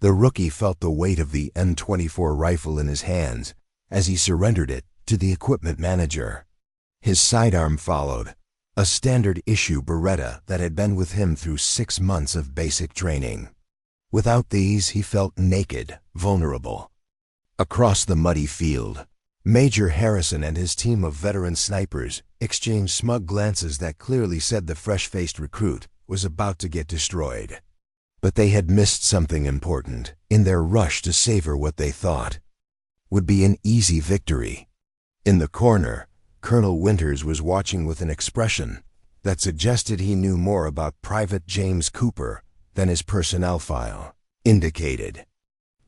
The rookie felt the weight of the M24 rifle in his hands as he surrendered it to the equipment manager. His sidearm followed, a standard-issue Beretta that had been with him through 6 months of basic training. Without these, he felt naked, vulnerable. Across the muddy field, Major Harrison and his team of veteran snipers exchanged smug glances that clearly said the fresh-faced recruit was about to get destroyed. But they had missed something important in their rush to savor what they thought would be an easy victory. In the corner, Colonel Winters was watching with an expression that suggested he knew more about Private James Cooper than his personnel file indicated.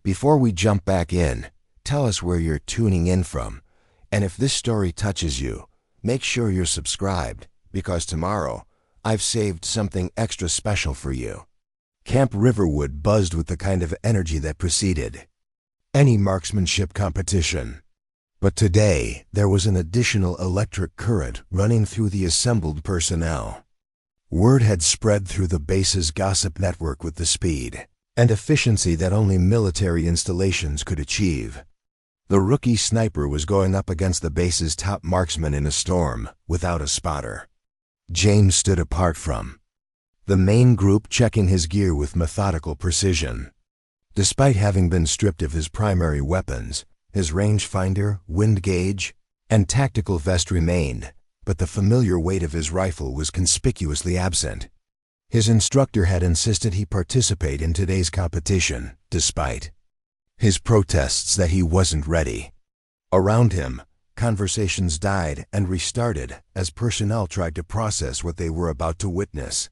Before we jump back in, tell us where you're tuning in from, and if this story touches you, make sure you're subscribed, because tomorrow I've saved something extra special for you. Camp Riverwood buzzed with the kind of energy that preceded any marksmanship competition. But today, there was an additional electric current running through the assembled personnel. Word had spread through the base's gossip network with the speed and efficiency that only military installations could achieve. The rookie sniper was going up against the base's top marksman in a storm without a spotter. James stood apart from the main group, checking his gear with methodical precision. Despite having been stripped of his primary weapons, his rangefinder, wind gauge, and tactical vest remained, but the familiar weight of his rifle was conspicuously absent. His instructor had insisted he participate in today's competition, despite his protests that he wasn't ready. Around him, conversations died and restarted as personnel tried to process what they were about to witness.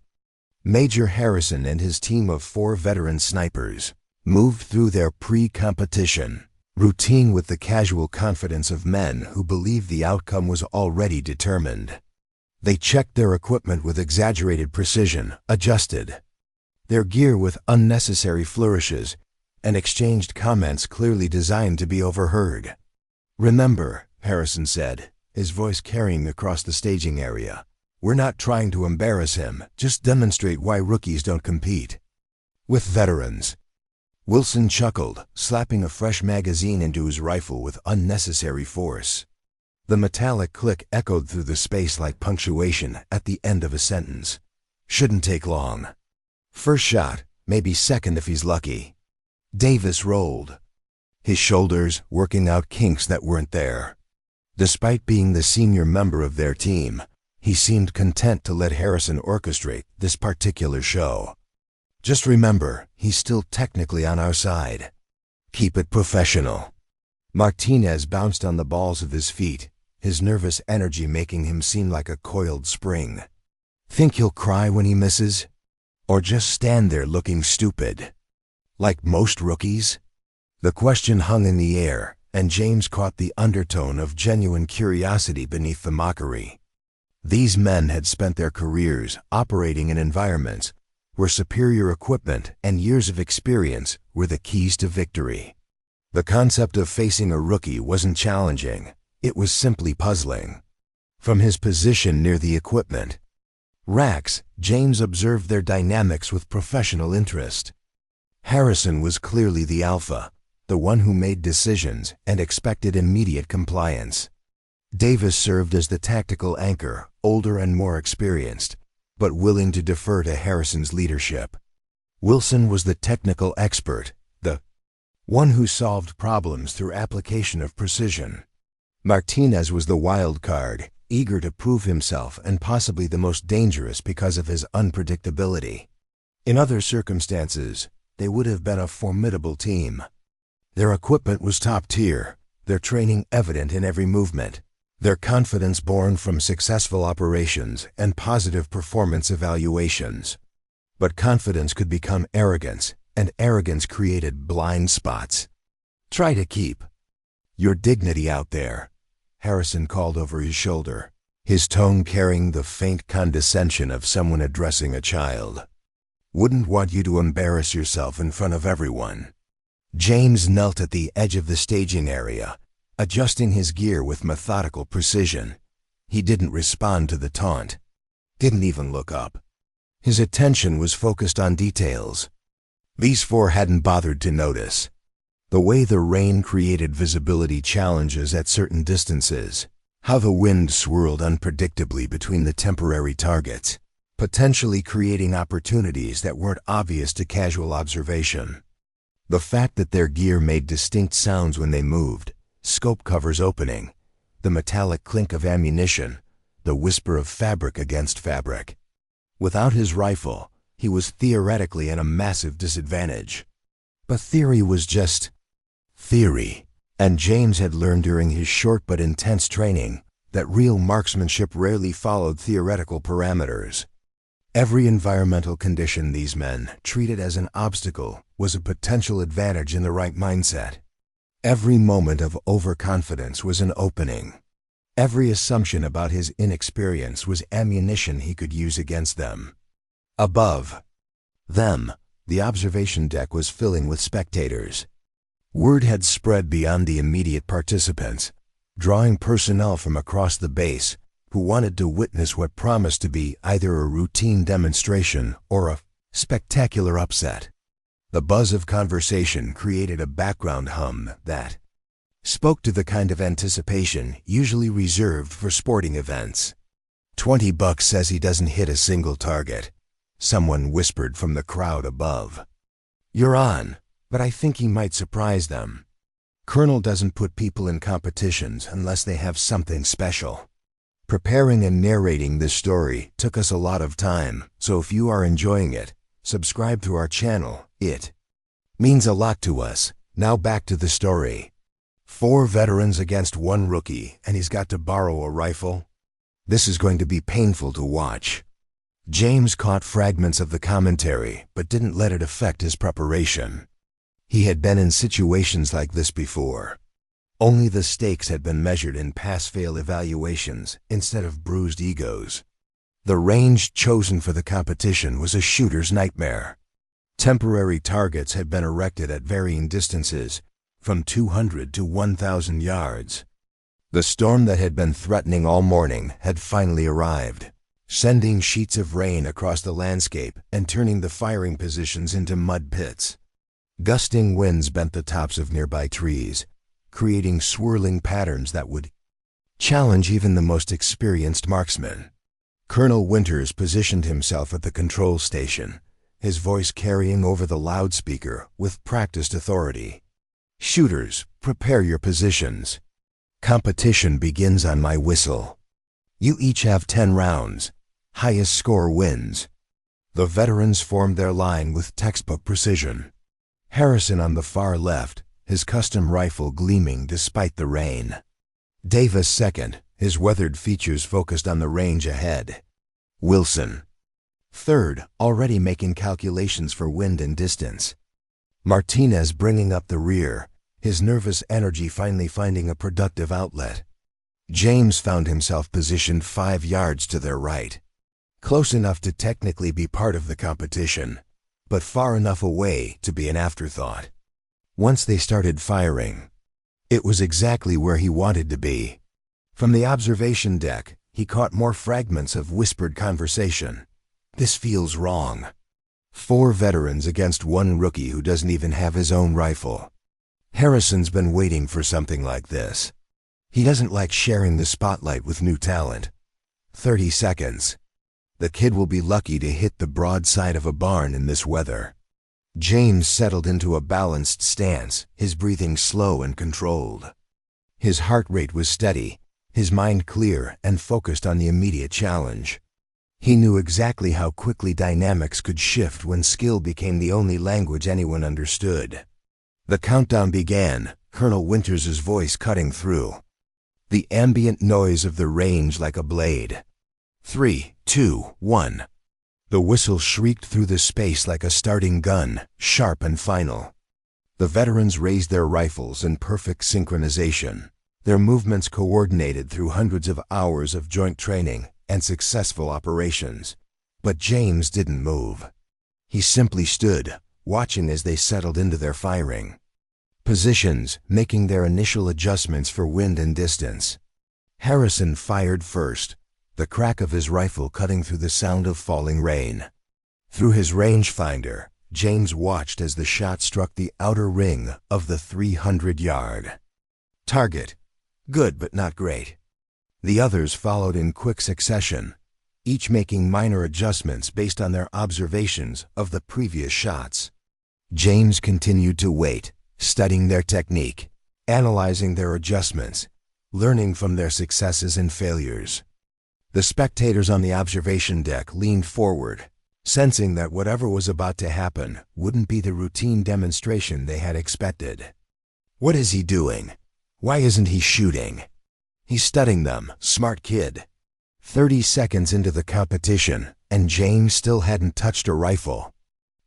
Major Harrison and his team of 4 veteran snipers moved through their pre-competition routine with the casual confidence of men who believed the outcome was already determined. They checked their equipment with exaggerated precision, adjusted their gear with unnecessary flourishes, and exchanged comments clearly designed to be overheard. "Remember," Harrison said, his voice carrying across the staging area, "we're not trying to embarrass him, just demonstrate why rookies don't compete with veterans." Wilson chuckled, slapping a fresh magazine into his rifle with unnecessary force. The metallic click echoed through the space like punctuation at the end of a sentence. "Shouldn't take long. First shot, maybe second if he's lucky." Davis rolled, his shoulders working out kinks that weren't there. Despite being the senior member of their team, he seemed content to let Harrison orchestrate this particular show. "Just remember, he's still technically on our side. Keep it professional." Martinez bounced on the balls of his feet, his nervous energy making him seem like a coiled spring. "Think he'll cry when he misses? Or just stand there looking stupid, like most rookies?" The question hung in the air, and James caught the undertone of genuine curiosity beneath the mockery. These men had spent their careers operating in environments where superior equipment and years of experience were the keys to victory. The concept of facing a rookie wasn't challenging, it was simply puzzling. From his position near the equipment racks, James observed their dynamics with professional interest. Harrison was clearly the alpha, the one who made decisions and expected immediate compliance. Davis served as the tactical anchor, older and more experienced, but willing to defer to Harrison's leadership. Wilson was the technical expert, the one who solved problems through application of precision. Martinez was the wild card, eager to prove himself and possibly the most dangerous because of his unpredictability. In other circumstances, they would have been a formidable team. Their equipment was top tier, their training evident in every movement, their confidence born from successful operations and positive performance evaluations. But confidence could become arrogance, and arrogance created blind spots. "Try to keep your dignity out there," Harrison called over his shoulder, his tone carrying the faint condescension of someone addressing a child. "Wouldn't want you to embarrass yourself in front of everyone." James knelt at the edge of the staging area, adjusting his gear with methodical precision. He didn't respond to the taunt, didn't even look up. His attention was focused on details. These four hadn't bothered to notice the way the rain created visibility challenges at certain distances, how the wind swirled unpredictably between the temporary targets, potentially creating opportunities that weren't obvious to casual observation. The fact that their gear made distinct sounds when they moved, scope covers opening, the metallic clink of ammunition, the whisper of fabric against fabric. Without his rifle, he was theoretically at a massive disadvantage. But theory was just theory, and James had learned during his short but intense training that real marksmanship rarely followed theoretical parameters. Every environmental condition these men treated as an obstacle was a potential advantage in the right mindset. Every moment of overconfidence was an opening. Every assumption about his inexperience was ammunition he could use against them. Above them, the observation deck was filling with spectators. Word had spread beyond the immediate participants, drawing personnel from across the base who wanted to witness what promised to be either a routine demonstration or a spectacular upset. The buzz of conversation created a background hum that spoke to the kind of anticipation usually reserved for sporting events. $20 says he doesn't hit a single target, someone whispered from the crowd above. You're on, but I think he might surprise them. Colonel doesn't put people in competitions unless they have something special. Preparing and narrating this story took us a lot of time, so if you are enjoying it, subscribe to our channel. It means a lot to us. Now back to the story. 4 veterans against 1 rookie, and he's got to borrow a rifle? This is going to be painful to watch. James caught fragments of the commentary, but didn't let it affect his preparation. He had been in situations like this before. Only the stakes had been measured in pass-fail evaluations instead of bruised egos. The range chosen for the competition was a shooter's nightmare. Temporary targets had been erected at varying distances, from 200 to 1,000 yards. The storm that had been threatening all morning had finally arrived, sending sheets of rain across the landscape and turning the firing positions into mud pits. Gusting winds bent the tops of nearby trees, creating swirling patterns that would challenge even the most experienced marksman. Colonel Winters positioned himself at the control station, his voice carrying over the loudspeaker with practiced authority. Shooters, prepare your positions. Competition begins on my whistle. You each have 10 rounds. Highest score wins. The veterans formed their line with textbook precision. Harrison on the far left, his custom rifle gleaming despite the rain. Davis second, his weathered features focused on the range ahead. Wilson third, already making calculations for wind and distance. Martinez bringing up the rear, his nervous energy finally finding a productive outlet. James found himself positioned 5 yards to their right, close enough to technically be part of the competition, but far enough away to be an afterthought. Once they started firing, it was exactly where he wanted to be. From the observation deck, he caught more fragments of whispered conversation. This feels wrong. 4 veterans against 1 rookie who doesn't even have his own rifle. Harrison's been waiting for something like this. He doesn't like sharing the spotlight with new talent. 30 seconds. The kid will be lucky to hit the broad side of a barn in this weather. James settled into a balanced stance, his breathing slow and controlled. His heart rate was steady, his mind clear and focused on the immediate challenge. He knew exactly how quickly dynamics could shift when skill became the only language anyone understood. The countdown began, Colonel Winters' voice cutting through the ambient noise of the range like a blade. 3, 2, 1. The whistle shrieked through the space like a starting gun, sharp and final. The veterans raised their rifles in perfect synchronization, their movements coordinated through hundreds of hours of joint training and successful operations. But James didn't move. He simply stood, watching as they settled into their firing positions, making their initial adjustments for wind and distance. Harrison fired first, the crack of his rifle cutting through the sound of falling rain. Through his rangefinder, James watched as the shot struck the outer ring of the 300-yard target. Good, but not great. The others followed in quick succession, each making minor adjustments based on their observations of the previous shots. James continued to wait, studying their technique, analyzing their adjustments, learning from their successes and failures. The spectators on the observation deck leaned forward, sensing that whatever was about to happen wouldn't be the routine demonstration they had expected. What is he doing? Why isn't he shooting? He's studying them, smart kid. 30 seconds into the competition, and James still hadn't touched a rifle.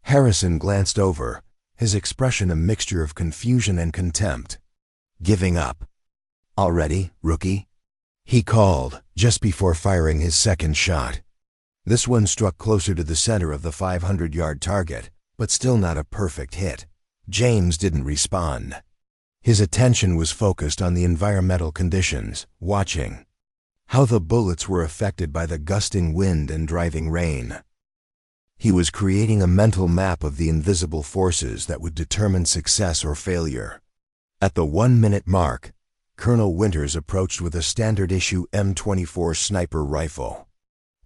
Harrison glanced over, his expression a mixture of confusion and contempt. Giving up. Already, rookie? He called, just before firing his second shot. This one struck closer to the center of the 500-yard target, but still not a perfect hit. James didn't respond. His attention was focused on the environmental conditions, watching how the bullets were affected by the gusting wind and driving rain. He was creating a mental map of the invisible forces that would determine success or failure. At the 1-minute mark, Colonel Winters approached with a standard-issue M24 sniper rifle.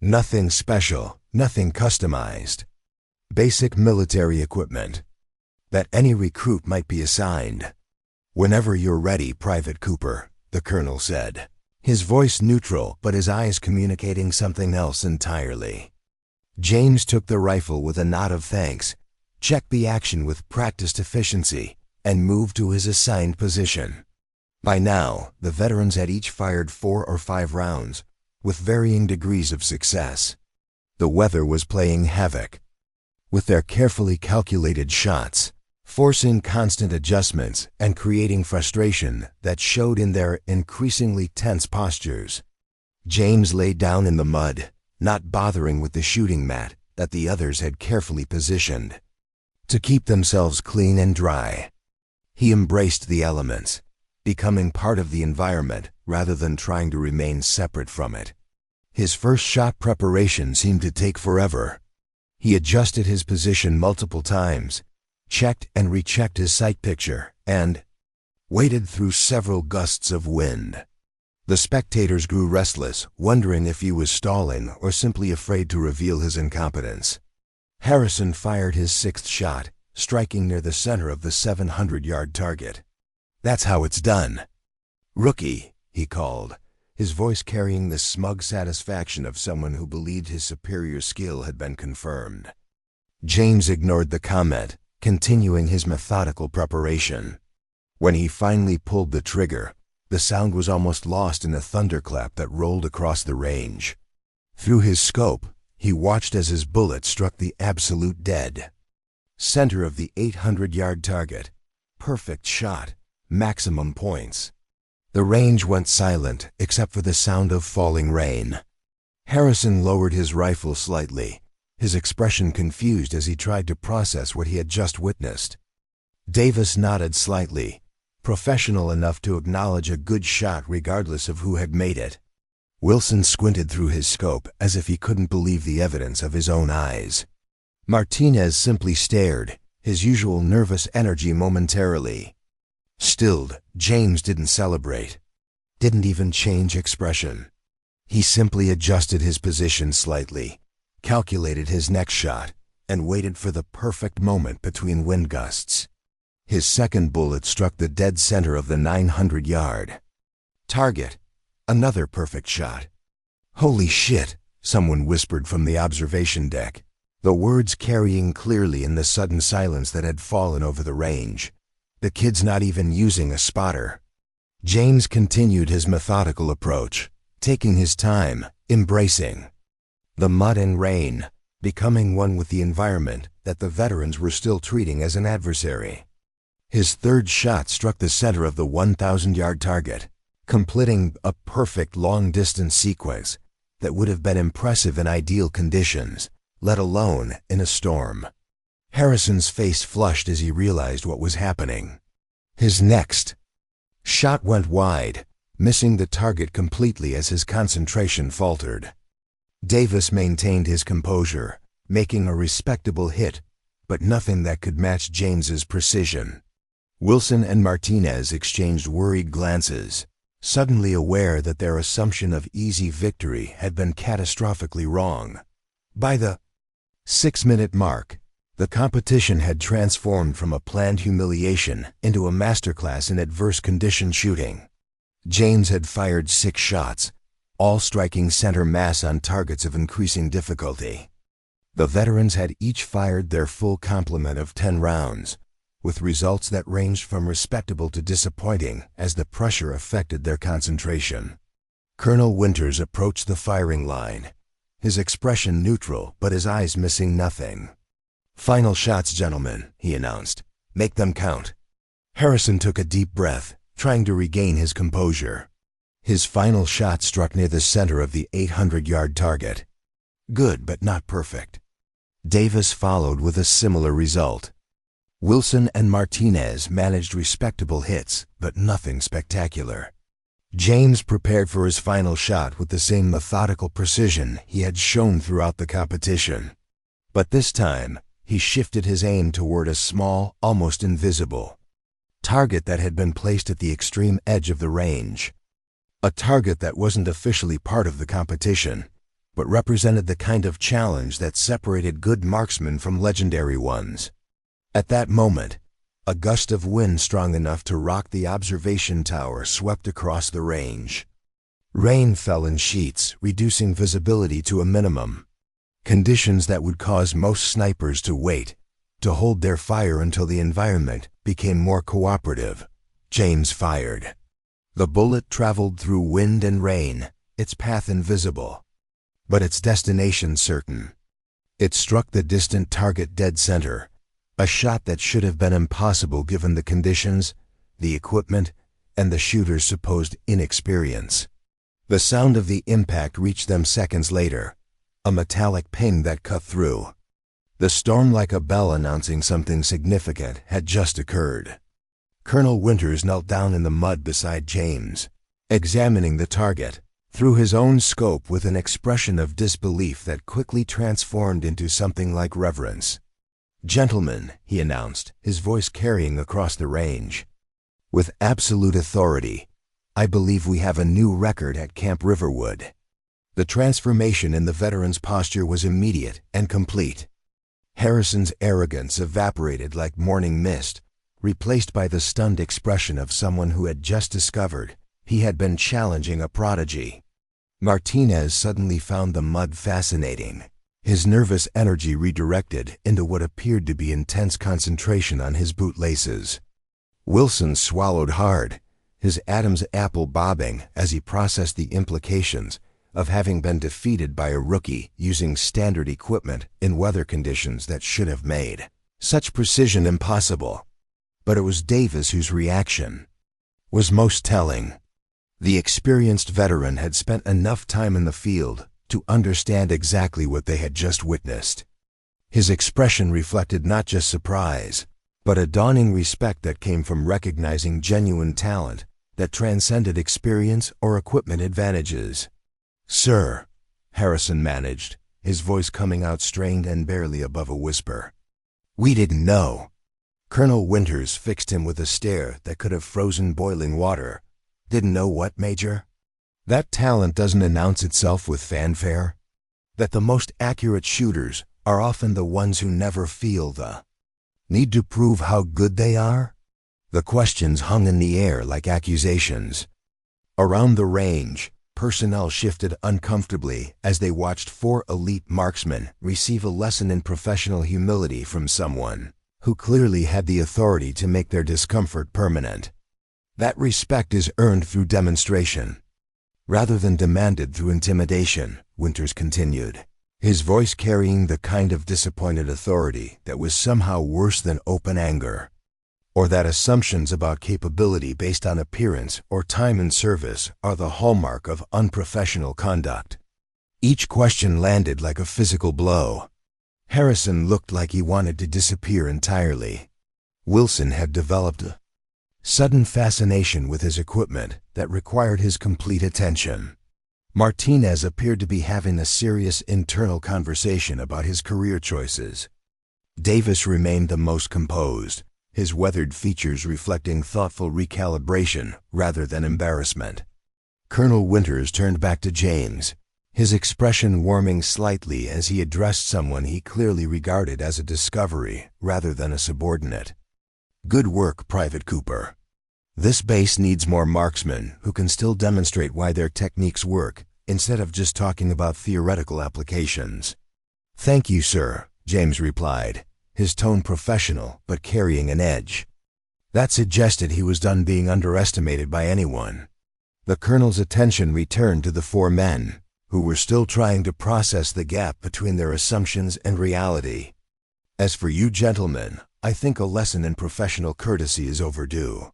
Nothing special, nothing customized. Basic military equipment that any recruit might be assigned. "Whenever you're ready, Private Cooper," the colonel said, his voice neutral but his eyes communicating something else entirely. James took the rifle with a nod of thanks, checked the action with practiced efficiency, and moved to his assigned position. By now, the veterans had each fired 4 or 5 rounds, with varying degrees of success. The weather was playing havoc with their carefully calculated shots, forcing constant adjustments and creating frustration that showed in their increasingly tense postures. James lay down in the mud, not bothering with the shooting mat that the others had carefully positioned to keep themselves clean and dry. He embraced the elements, becoming part of the environment rather than trying to remain separate from it. His first shot preparation seemed to take forever. He adjusted his position multiple times, checked and rechecked his sight picture, and waited through several gusts of wind. The spectators grew restless, wondering if he was stalling or simply afraid to reveal his incompetence. Harrison fired his 6th shot, striking near the center of the 700-yard target. "That's how it's done. Rookie," he called, his voice carrying the smug satisfaction of someone who believed his superior skill had been confirmed. James ignored the comment, continuing his methodical preparation. When he finally pulled the trigger, the sound was almost lost in a thunderclap that rolled across the range. Through his scope, he watched as his bullet struck the absolute dead center of the 800-yard target. Perfect shot, maximum points. The range went silent except for the sound of falling rain. Harrison lowered his rifle slightly, his expression confused as he tried to process what he had just witnessed. Davis nodded slightly, professional enough to acknowledge a good shot regardless of who had made it. Wilson squinted through his scope as if he couldn't believe the evidence of his own eyes. Martinez simply stared, his usual nervous energy momentarily stilled. James didn't celebrate, didn't even change expression. He simply adjusted his position slightly, calculated his next shot, and waited for the perfect moment between wind gusts. His second bullet struck the dead center of the 900-yard target. Another perfect shot. "Holy shit," someone whispered from the observation deck, the words carrying clearly in the sudden silence that had fallen over the range. "The kid's not even using a spotter." James continued his methodical approach, taking his time, embracing the mud and rain, becoming one with the environment that the veterans were still treating as an adversary. His third shot struck the center of the 1,000-yard target, completing a perfect long-distance sequence that would have been impressive in ideal conditions, let alone in a storm. Harrison's face flushed as he realized what was happening. His next shot went wide, missing the target completely as his concentration faltered. Davis maintained his composure, making a respectable hit, but nothing that could match James's precision. Wilson and Martinez exchanged worried glances, suddenly aware that their assumption of easy victory had been catastrophically wrong. By the 6-minute mark, the competition had transformed from a planned humiliation into a masterclass in adverse condition shooting. James had fired 6 shots, all striking center mass on targets of increasing difficulty. The veterans had each fired their full complement of 10 rounds, with results that ranged from respectable to disappointing as the pressure affected their concentration. Colonel Winters approached the firing line, his expression neutral but his eyes missing nothing. "Final shots, gentlemen," he announced. "Make them count." Harrison took a deep breath, trying to regain his composure. His final shot struck near the center of the 800-yard target. Good, but not perfect. Davis followed with a similar result. Wilson and Martinez managed respectable hits, but nothing spectacular. James prepared for his final shot with the same methodical precision he had shown throughout the competition. But this time, he shifted his aim toward a small, almost invisible target that had been placed at the extreme edge of the range. A target that wasn't officially part of the competition, but represented the kind of challenge that separated good marksmen from legendary ones. At that moment, a gust of wind strong enough to rock the observation tower swept across the range. Rain fell in sheets, reducing visibility to a minimum. Conditions that would cause most snipers to wait, to hold their fire until the environment became more cooperative. James fired. The bullet traveled through wind and rain, its path invisible, but its destination certain. It struck the distant target dead center, a shot that should have been impossible given the conditions, the equipment, and the shooter's supposed inexperience. The sound of the impact reached them seconds later, a metallic ping that cut through. The storm, like a bell announcing something significant, had just occurred. Colonel Winters knelt down in the mud beside James, examining the target through his own scope with an expression of disbelief that quickly transformed into something like reverence. "Gentlemen," he announced, his voice carrying across the range, "with absolute authority, I believe we have a new record at Camp Riverwood." The transformation in the veteran's posture was immediate and complete. Harrison's arrogance evaporated like morning mist, replaced by the stunned expression of someone who had just discovered he had been challenging a prodigy. Martinez suddenly found the mud fascinating, his nervous energy redirected into what appeared to be intense concentration on his bootlaces. Wilson swallowed hard, his Adam's apple bobbing as he processed the implications of having been defeated by a rookie using standard equipment in weather conditions that should have made such precision impossible. But it was Davis whose reaction was most telling. The experienced veteran had spent enough time in the field to understand exactly what they had just witnessed. His expression reflected not just surprise, but a dawning respect that came from recognizing genuine talent that transcended experience or equipment advantages. "Sir," Harrison managed, his voice coming out strained and barely above a whisper. "We didn't know." Colonel Winters fixed him with a stare that could have frozen boiling water. "Didn't know what, Major?" "That talent doesn't announce itself with fanfare. That the most accurate shooters are often the ones who never feel the need to prove how good they are?" The questions hung in the air like accusations. Around the range, personnel shifted uncomfortably as they watched 4 elite marksmen receive a lesson in professional humility from someone who clearly had the authority to make their discomfort permanent. That respect is earned through demonstration, rather than demanded through intimidation, Winters continued, his voice carrying the kind of disappointed authority that was somehow worse than open anger, or that assumptions about capability based on appearance or time in service are the hallmark of unprofessional conduct. Each question landed like a physical blow. Harrison looked like he wanted to disappear entirely. Wilson had developed a sudden fascination with his equipment that required his complete attention. Martinez appeared to be having a serious internal conversation about his career choices. Davis remained the most composed, his weathered features reflecting thoughtful recalibration rather than embarrassment. Colonel Winters turned back to James, his expression warming slightly as he addressed someone he clearly regarded as a discovery rather than a subordinate. "Good work, Private Cooper. This base needs more marksmen who can still demonstrate why their techniques work, instead of just talking about theoretical applications." "Thank you, sir," James replied, his tone professional but carrying an edge. That suggested he was done being underestimated by anyone. The colonel's attention returned to the four men, who were still trying to process the gap between their assumptions and reality. "As for you gentlemen, I think a lesson in professional courtesy is overdue.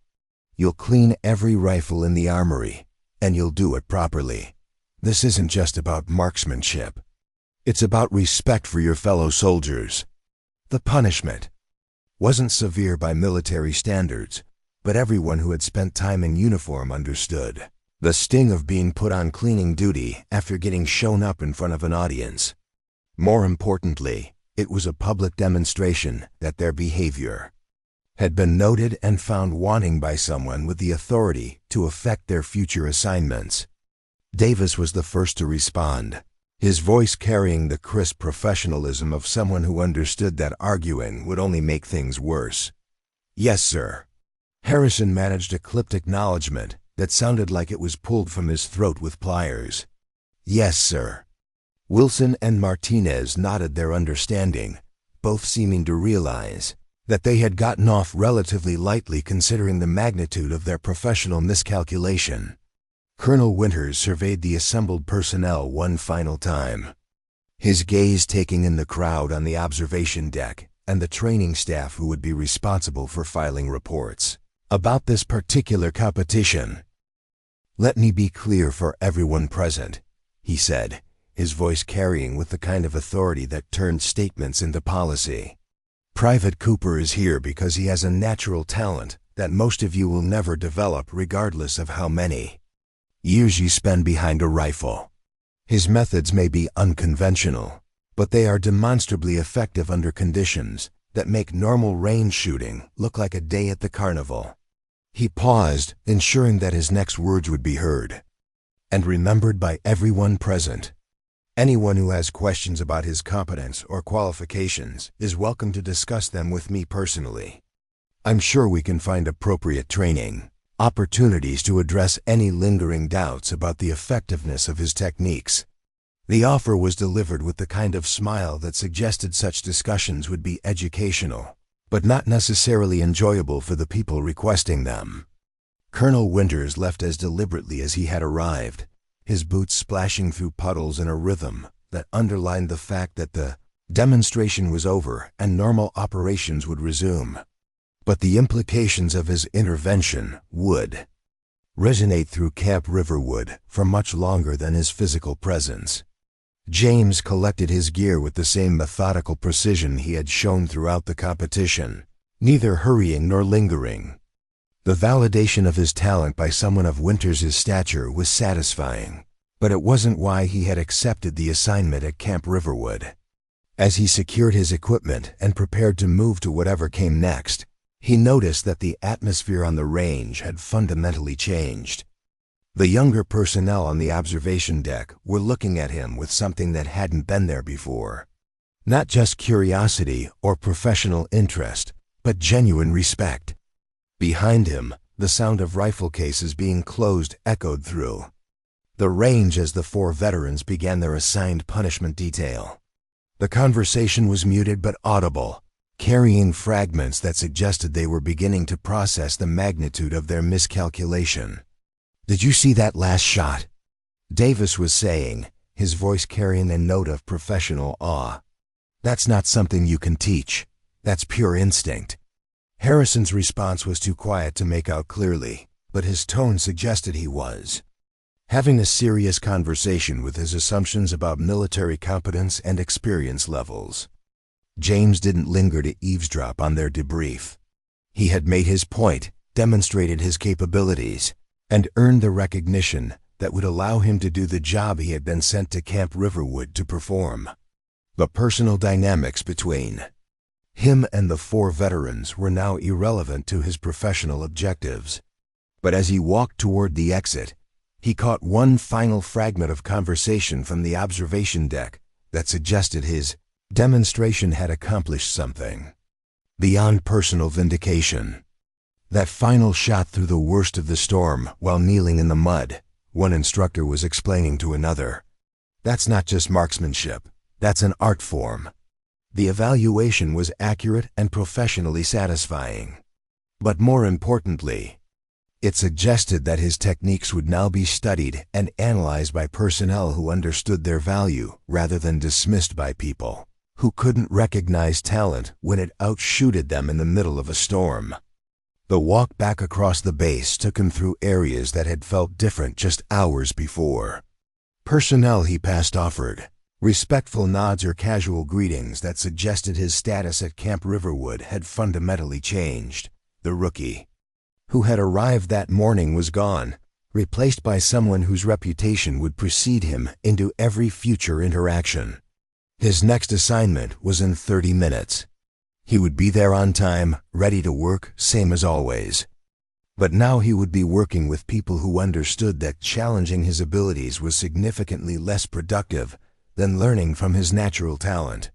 You'll clean every rifle in the armory, and you'll do it properly. This isn't just about marksmanship. It's about respect for your fellow soldiers." The punishment wasn't severe by military standards, but everyone who had spent time in uniform understood the sting of being put on cleaning duty after getting shown up in front of an audience. More importantly, it was a public demonstration that their behavior had been noted and found wanting by someone with the authority to affect their future assignments. Davis was the first to respond, his voice carrying the crisp professionalism of someone who understood that arguing would only make things worse. "Yes, sir." Harrison managed a clipped acknowledgement that sounded like it was pulled from his throat with pliers. "Yes, sir." Wilson and Martinez nodded their understanding, both seeming to realize that they had gotten off relatively lightly considering the magnitude of their professional miscalculation. Colonel Winters surveyed the assembled personnel one final time, his gaze taking in the crowd on the observation deck and the training staff who would be responsible for filing reports about this particular competition. "Let me be clear for everyone present," he said, his voice carrying with the kind of authority that turned statements into policy. "Private Cooper is here because he has a natural talent that most of you will never develop regardless of how many years you spend behind a rifle. His methods may be unconventional, but they are demonstrably effective under conditions that make normal range shooting look like a day at the carnival." He paused, ensuring that his next words would be heard and remembered by everyone present. "Anyone who has questions about his competence or qualifications is welcome to discuss them with me personally. I'm sure we can find appropriate training opportunities to address any lingering doubts about the effectiveness of his techniques." The offer was delivered with the kind of smile that suggested such discussions would be educational, but not necessarily enjoyable for the people requesting them. Colonel Winters left as deliberately as he had arrived, his boots splashing through puddles in a rhythm that underlined the fact that the demonstration was over and normal operations would resume. But the implications of his intervention would resonate through Camp Riverwood for much longer than his physical presence. James collected his gear with the same methodical precision he had shown throughout the competition, neither hurrying nor lingering. The validation of his talent by someone of Winters' stature was satisfying, but it wasn't why he had accepted the assignment at Camp Riverwood. As he secured his equipment and prepared to move to whatever came next, he noticed that the atmosphere on the range had fundamentally changed. The younger personnel on the observation deck were looking at him with something that hadn't been there before. Not just curiosity or professional interest, but genuine respect. Behind him, the sound of rifle cases being closed echoed through the range as the four veterans began their assigned punishment detail. The conversation was muted but audible, carrying fragments that suggested they were beginning to process the magnitude of their miscalculation. "Did you see that last shot?" Davis was saying, his voice carrying a note of professional awe. "That's not something you can teach. That's pure instinct." Harrison's response was too quiet to make out clearly, but his tone suggested he was having a serious conversation with his assumptions about military competence and experience levels. James didn't linger to eavesdrop on their debrief. He had made his point, demonstrated his capabilities, and earned the recognition that would allow him to do the job he had been sent to Camp Riverwood to perform. The personal dynamics between Him and the 4 veterans were now irrelevant to his professional objectives. But as he walked toward the exit, he caught one final fragment of conversation from the observation deck that suggested his demonstration had accomplished something beyond personal vindication. That final shot through the worst of the storm while kneeling in the mud, one instructor was explaining to another. That's not just marksmanship, that's an art form. The evaluation was accurate and professionally satisfying. But more importantly, it suggested that his techniques would now be studied and analyzed by personnel who understood their value rather than dismissed by people who couldn't recognize talent when it outshooted them in the middle of a storm. The walk back across the base took him through areas that had felt different just hours before. Personnel he passed offered respectful nods or casual greetings that suggested his status at Camp Riverwood had fundamentally changed. The rookie who had arrived that morning was gone, replaced by someone whose reputation would precede him into every future interaction. His next assignment was in 30 minutes. He would be there on time, ready to work, same as always. But now he would be working with people who understood that challenging his abilities was significantly less productive than learning from his natural talent.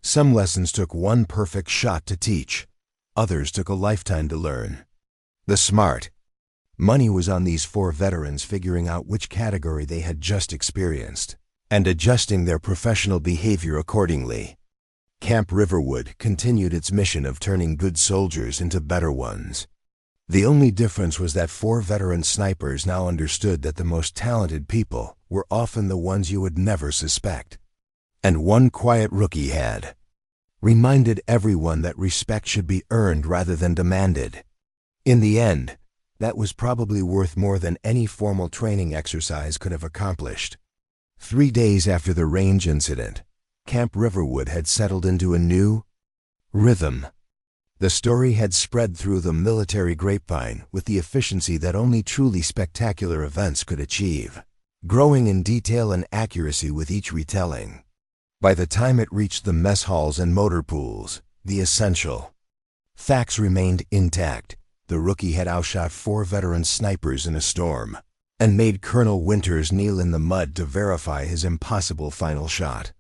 Some lessons took one perfect shot to teach. Others took a lifetime to learn. The smart money was on these 4 veterans figuring out which category they had just experienced and adjusting their professional behavior accordingly. Camp Riverwood continued its mission of turning good soldiers into better ones. The only difference was that 4 veteran snipers now understood that the most talented people were often the ones you would never suspect. And one quiet rookie had reminded everyone that respect should be earned rather than demanded. In the end, that was probably worth more than any formal training exercise could have accomplished. 3 days after the range incident, Camp Riverwood had settled into a new rhythm. The story had spread through the military grapevine with the efficiency that only truly spectacular events could achieve, growing in detail and accuracy with each retelling. By the time it reached the mess halls and motor pools, the essential facts remained intact. The rookie had outshot 4 veteran snipers in a storm and made Colonel Winters kneel in the mud to verify his impossible final shot.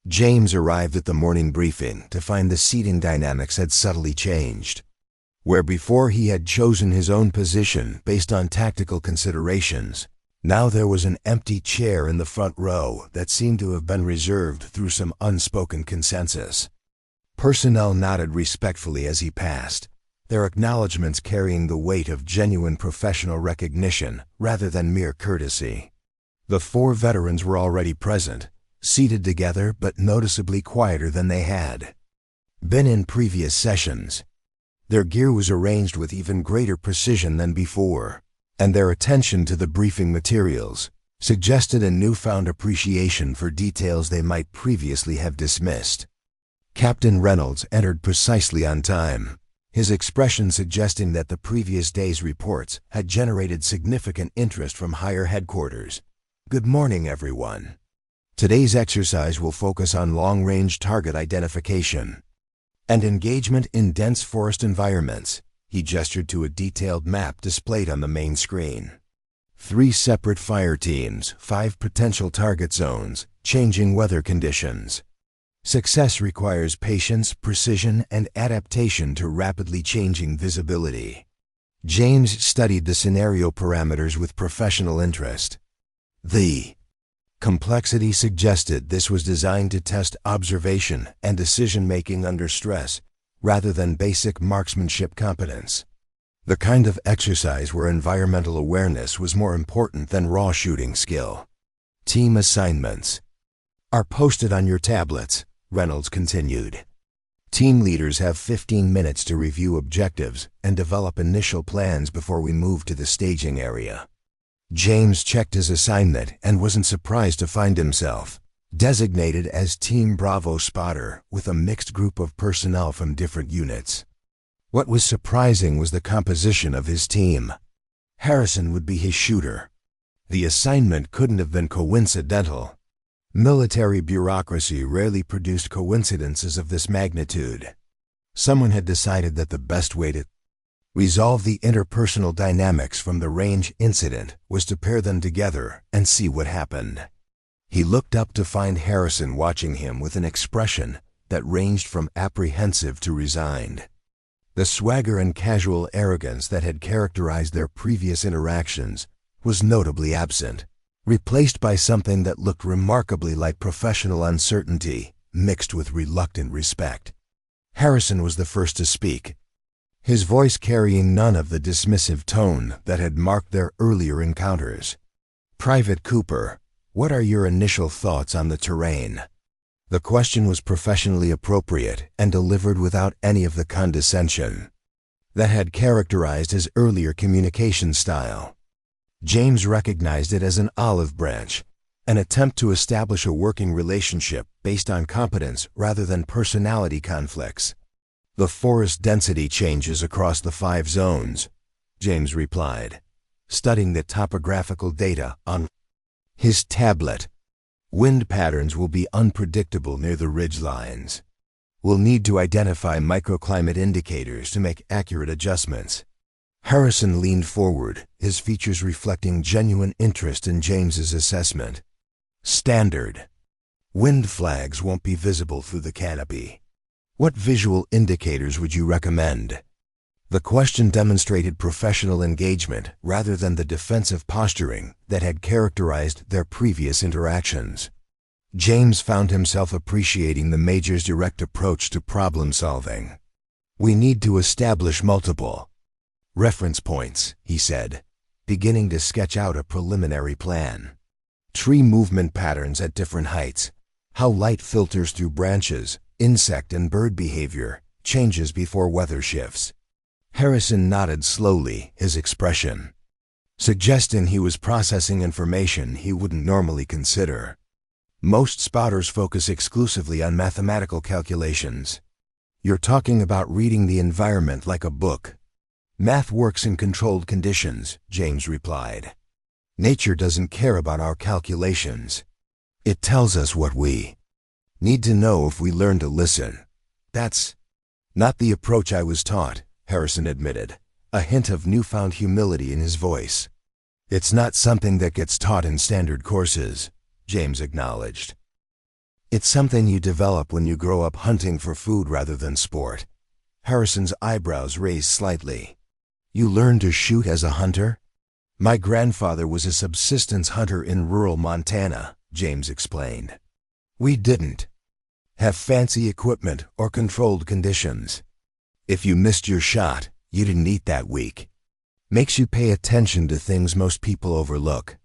James arrived at the morning briefing to find the seating dynamics had subtly changed. Where before he had chosen his own position based on tactical considerations, now there was an empty chair in the front row that seemed to have been reserved through some unspoken consensus. Personnel nodded respectfully as he passed, their acknowledgments carrying the weight of genuine professional recognition rather than mere courtesy. The 4 veterans were already present, seated together but noticeably quieter than they had been in previous sessions. Their gear was arranged with even greater precision than before, and their attention to the briefing materials suggested a newfound appreciation for details they might previously have dismissed. Captain Reynolds entered precisely on time, his expression suggesting that the previous day's reports had generated significant interest from higher headquarters. "Good morning, everyone. Today's exercise will focus on long-range target identification and engagement in dense forest environments." He gestured to a detailed map displayed on the main screen. 3 separate fire teams, 5 potential target zones, changing weather conditions. Success requires patience, precision, and adaptation to rapidly changing visibility. James studied the scenario parameters with professional interest. The complexity suggested this was designed to test observation and decision-making under stress, rather than basic marksmanship competence. The kind of exercise where environmental awareness was more important than raw shooting skill. Team assignments are posted on your tablets, Reynolds continued. Team leaders have 15 minutes to review objectives and develop initial plans before we move to the staging area. James checked his assignment and wasn't surprised to find himself designated as Team Bravo spotter with a mixed group of personnel from different units. What was surprising was the composition of his team. Harrison would be his shooter. The assignment couldn't have been coincidental. Military bureaucracy rarely produced coincidences of this magnitude. Someone had decided that the best way to resolve the interpersonal dynamics from the range incident was to pair them together and see what happened. He looked up to find Harrison watching him with an expression that ranged from apprehensive to resigned. The swagger and casual arrogance that had characterized their previous interactions was notably absent, replaced by something that looked remarkably like professional uncertainty mixed with reluctant respect. Harrison was the first to speak, his voice carrying none of the dismissive tone that had marked their earlier encounters. "Private Cooper, what are your initial thoughts on the terrain?" The question was professionally appropriate and delivered without any of the condescension that had characterized his earlier communication style. James recognized it as an olive branch, an attempt to establish a working relationship based on competence rather than personality conflicts. "The forest density changes across the 5 zones," James replied, studying the topographical data on his tablet. "Wind patterns will be unpredictable near the ridge lines. We'll need to identify microclimate indicators to make accurate adjustments." Harrison leaned forward, his features reflecting genuine interest in James's assessment. "Standard. Wind flags won't be visible through the canopy. What visual indicators would you recommend?" The question demonstrated professional engagement rather than the defensive posturing that had characterized their previous interactions. James found himself appreciating the Major's direct approach to problem solving. "We need to establish multiple reference points," he said, beginning to sketch out a preliminary plan. "Tree movement patterns at different heights, how light filters through branches, insect and bird behavior, changes before weather shifts." Harrison nodded slowly, his expression suggesting he was processing information he wouldn't normally consider. "Most spotters focus exclusively on mathematical calculations. You're talking about reading the environment like a book." "Math works in controlled conditions," James replied. "Nature doesn't care about our calculations. It tells us what we need to know if we learn to listen." "That's not the approach I was taught," Harrison admitted, a hint of newfound humility in his voice. "It's not something that gets taught in standard courses," James acknowledged. "It's something you develop when you grow up hunting for food rather than sport." Harrison's eyebrows raised slightly. "You learn to shoot as a hunter?" "My grandfather was a subsistence hunter in rural Montana," James explained. "We didn't have fancy equipment or controlled conditions. If you missed your shot, you didn't eat that week. Makes you pay attention to things most people overlook."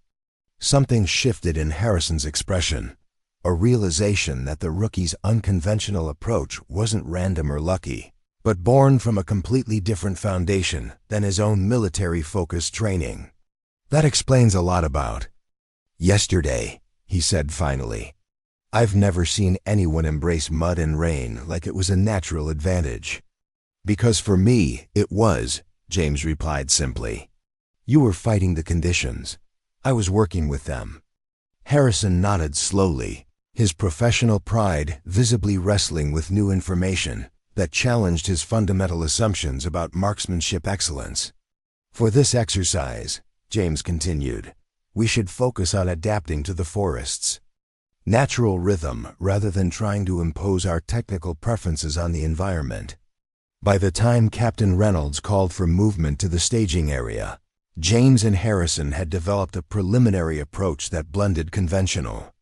Something shifted in Harrison's expression, a realization that the rookie's unconventional approach wasn't random or lucky, but born from a completely different foundation than his own military-focused training. "That explains a lot about yesterday," he said finally. "I've never seen anyone embrace mud and rain like it was a natural advantage." "Because for me, it was," James replied simply. "You were fighting the conditions. I was working with them." Harrison nodded slowly, his professional pride visibly wrestling with new information that challenged his fundamental assumptions about marksmanship excellence. "For this exercise," James continued, "we should focus on adapting to the forest's natural rhythm rather than trying to impose our technical preferences on the environment." By the time Captain Reynolds called for movement to the staging area, James and Harrison had developed a preliminary approach that blended conventional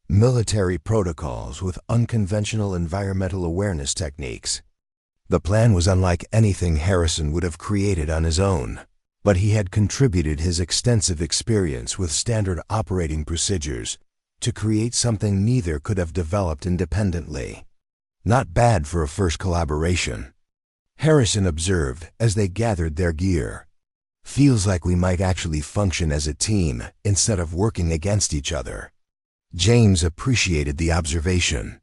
military protocols with unconventional environmental awareness techniques. The plan was unlike anything Harrison would have created on his own, but he had contributed his extensive experience with standard operating procedures to create something neither could have developed independently. "Not bad for a first collaboration," Harrison observed as they gathered their gear. "Feels like we might actually function as a team instead of working against each other." James appreciated the observation.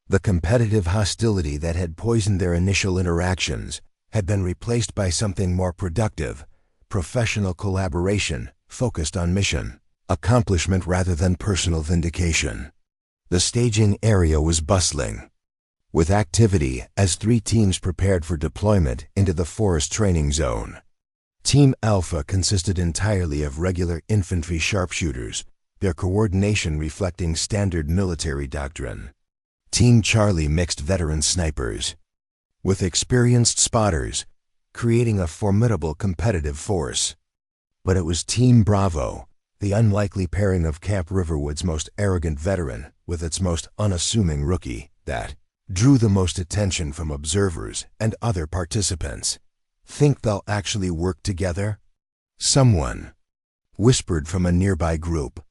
The competitive hostility that had poisoned their initial interactions had been replaced by something more productive, professional collaboration focused on mission accomplishment rather than personal vindication. The staging area was bustling with activity as 3 teams prepared for deployment into the forest training zone. Team Alpha consisted entirely of regular infantry sharpshooters, their coordination reflecting standard military doctrine. Team Charlie mixed veteran snipers with experienced spotters, creating a formidable competitive force. But it was Team Bravo, the unlikely pairing of Camp Riverwood's most arrogant veteran with its most unassuming rookie, that drew the most attention from observers and other participants. "Think they'll actually work together?" someone whispered from a nearby group.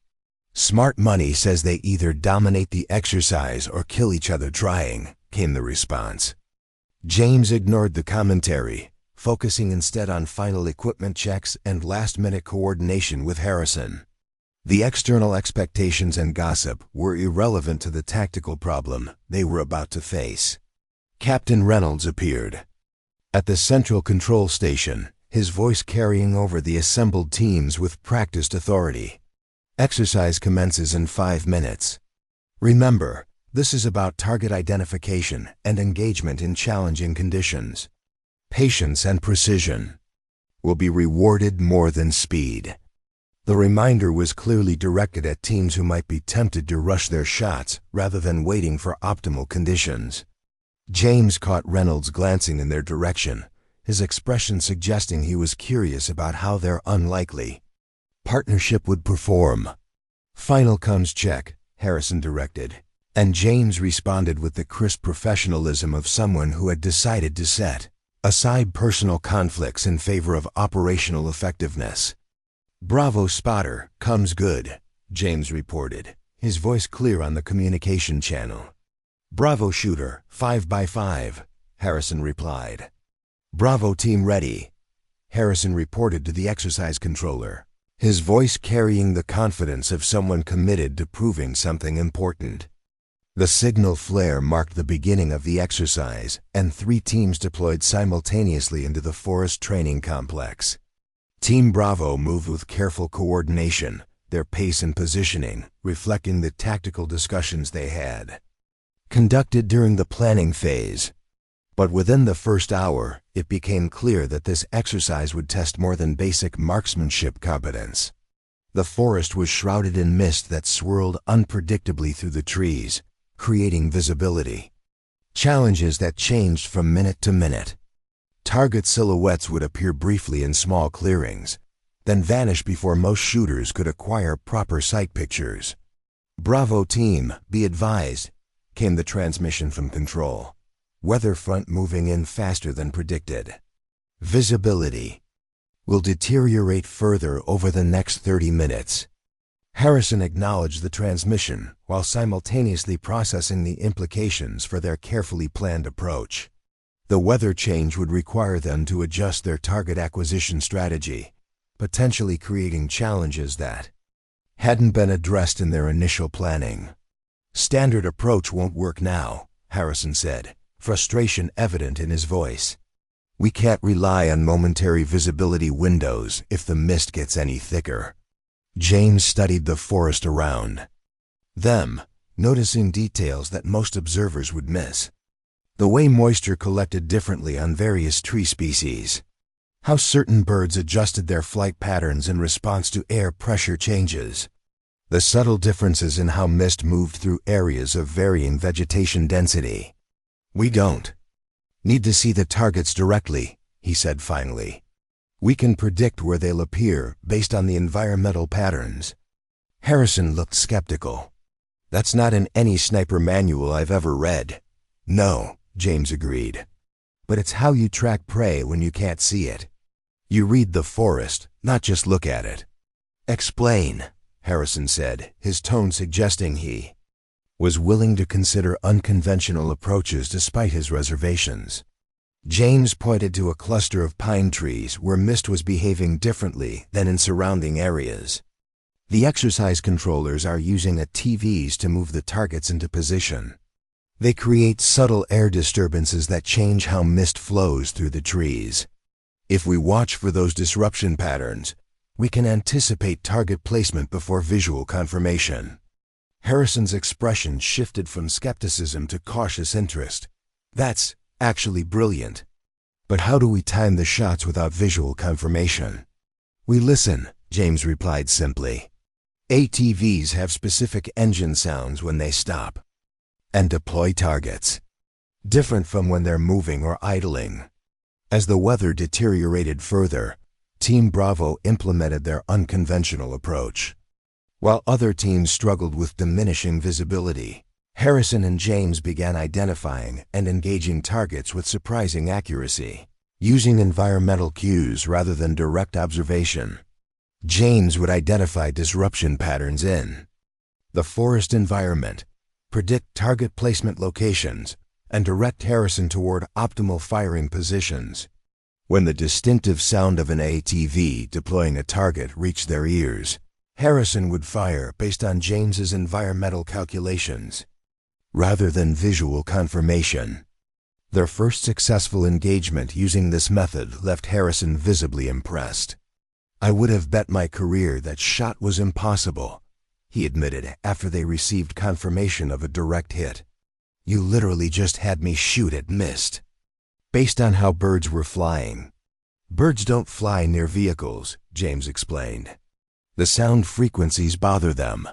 "Smart money says they either dominate the exercise or kill each other trying," came the response. James ignored the commentary, focusing instead on final equipment checks and last-minute coordination with Harrison. The external expectations and gossip were irrelevant to the tactical problem they were about to face. Captain Reynolds appeared at the central control station, his voice carrying over the assembled teams with practiced authority. "Exercise commences in 5 minutes. Remember, this is about target identification and engagement in challenging conditions. Patience and precision will be rewarded more than speed." The reminder was clearly directed at teams who might be tempted to rush their shots rather than waiting for optimal conditions. James caught Reynolds glancing in their direction, his expression suggesting he was curious about how their unlikely partnership would perform. "Final comms check," Harrison directed, and James responded with the crisp professionalism of someone who had decided to set aside personal conflicts in favor of operational effectiveness. "Bravo spotter, comes good," James reported, his voice clear on the communication channel. "Bravo shooter, 5x5, Harrison replied. "Bravo team ready," Harrison reported to the exercise controller, his voice carrying the confidence of someone committed to proving something important. The signal flare marked the beginning of the exercise, and 3 teams deployed simultaneously into the forest training complex. Team Bravo moved with careful coordination, their pace and positioning reflecting the tactical discussions they had conducted during the planning phase. But within the first hour, it became clear that this exercise would test more than basic marksmanship competence. The forest was shrouded in mist that swirled unpredictably through the trees, creating visibility challenges that changed from minute to minute. Target silhouettes would appear briefly in small clearings, then vanish before most shooters could acquire proper sight pictures. "Bravo team, be advised," came the transmission from control. "Weather front moving in faster than predicted. Visibility will deteriorate further over the next 30 minutes. Harrison acknowledged the transmission while simultaneously processing the implications for their carefully planned approach. The weather change would require them to adjust their target acquisition strategy, potentially creating challenges that hadn't been addressed in their initial planning. "Standard approach won't work now," Harrison said, frustration evident in his voice. "We can't rely on momentary visibility windows if the mist gets any thicker." James studied the forest around them, noticing details that most observers would miss. The way moisture collected differently on various tree species, how certain birds adjusted their flight patterns in response to air pressure changes, the subtle differences in how mist moved through areas of varying vegetation density. "We don't need to see the targets directly," he said finally. "We can predict where they'll appear based on the environmental patterns." Harrison looked skeptical. "That's not in any sniper manual I've ever read." "No," James agreed. "But it's how you track prey when you can't see it. You read the forest, not just look at it." "Explain," Harrison said, his tone suggesting he was willing to consider unconventional approaches despite his reservations. James pointed to a cluster of pine trees where mist was behaving differently than in surrounding areas. "The exercise controllers are using TVs to move the targets into position. They create subtle air disturbances that change how mist flows through the trees. If we watch for those disruption patterns, we can anticipate target placement before visual confirmation." Harrison's expression shifted from skepticism to cautious interest, That's actually brilliant. But how do we time the shots without visual confirmation? We listen, James replied simply. ATVs have specific engine sounds when they stop and deploy targets, different from when they're moving or idling. As the weather deteriorated further, Team Bravo implemented their unconventional approach. While other teams struggled with diminishing visibility, Harrison and James began identifying and engaging targets with surprising accuracy, using environmental cues rather than direct observation. James would identify disruption patterns in the forest environment, predict target placement locations, and direct Harrison toward optimal firing positions. When the distinctive sound of an ATV deploying a target reached their ears, Harrison would fire based on James's environmental calculations, rather than visual confirmation. Their first successful engagement using this method left Harrison visibly impressed. "I would have bet my career that shot was impossible," he admitted after they received confirmation of a direct hit. "You literally just had me shoot at missed." Based on how birds were flying. "Birds don't fly near vehicles," James explained. "The sound frequencies bother them.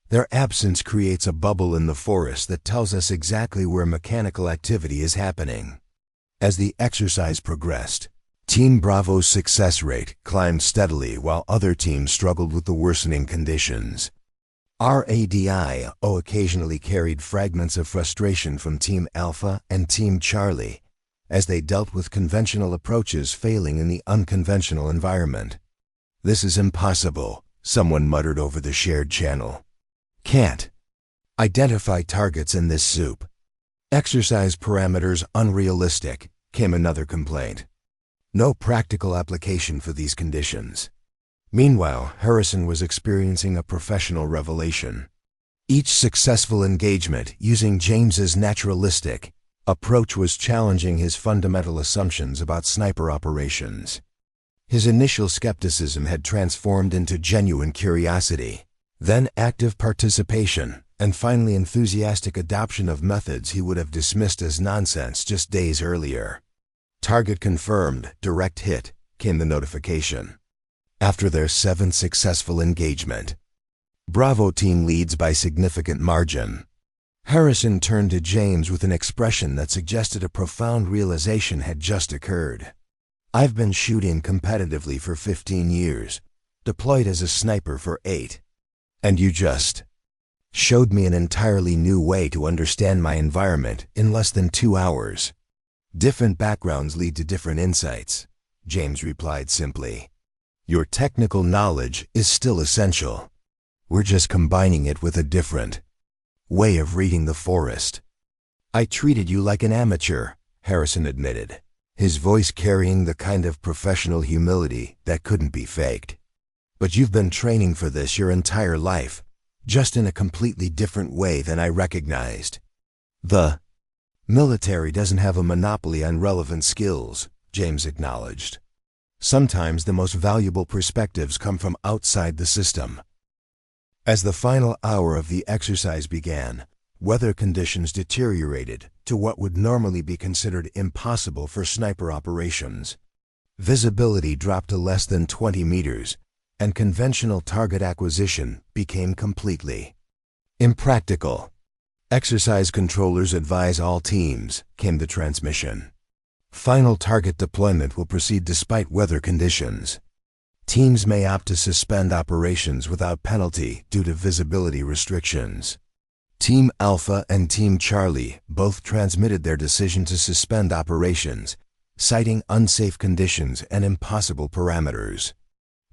Their absence creates a bubble in the forest that tells us exactly where mechanical activity is happening." As the exercise progressed, Team Bravo's success rate climbed steadily while other teams struggled with the worsening conditions. RADIO occasionally carried fragments of frustration from Team Alpha and Team Charlie as they dealt with conventional approaches failing in the unconventional environment. "This is impossible," someone muttered over the shared channel. "Can't identify targets in this soup. Exercise parameters unrealistic," came another complaint. "No practical application for these conditions." Meanwhile, Harrison was experiencing a professional revelation. Each successful engagement using James's naturalistic approach was challenging his fundamental assumptions about sniper operations. His initial skepticism had transformed into genuine curiosity, then active participation, and finally enthusiastic adoption of methods he would have dismissed as nonsense just days earlier. "Target confirmed, direct hit," came the notification. After their 7th successful engagement, Bravo team leads by significant margin. Harrison turned to James with an expression that suggested a profound realization had just occurred. "I've been shooting competitively for 15 years, deployed as a sniper for 8. And you just showed me an entirely new way to understand my environment in less than 2 hours." "Different backgrounds lead to different insights," James replied simply. "Your technical knowledge is still essential. We're just combining it with a different way of reading the forest." "I treated you like an amateur," Harrison admitted, his voice carrying the kind of professional humility that couldn't be faked. "But you've been training for this your entire life, just in a completely different way than I recognized." "The military doesn't have a monopoly on relevant skills," James acknowledged. "Sometimes the most valuable perspectives come from outside the system." As the final hour of the exercise began, weather conditions deteriorated to what would normally be considered impossible for sniper operations. Visibility dropped to less than 20 meters, and conventional target acquisition became completely impractical. "Exercise controllers advise all teams," came the transmission. "Final target deployment will proceed despite weather conditions. Teams may opt to suspend operations without penalty due to visibility restrictions." Team Alpha and Team Charlie both transmitted their decision to suspend operations, citing unsafe conditions and impossible parameters.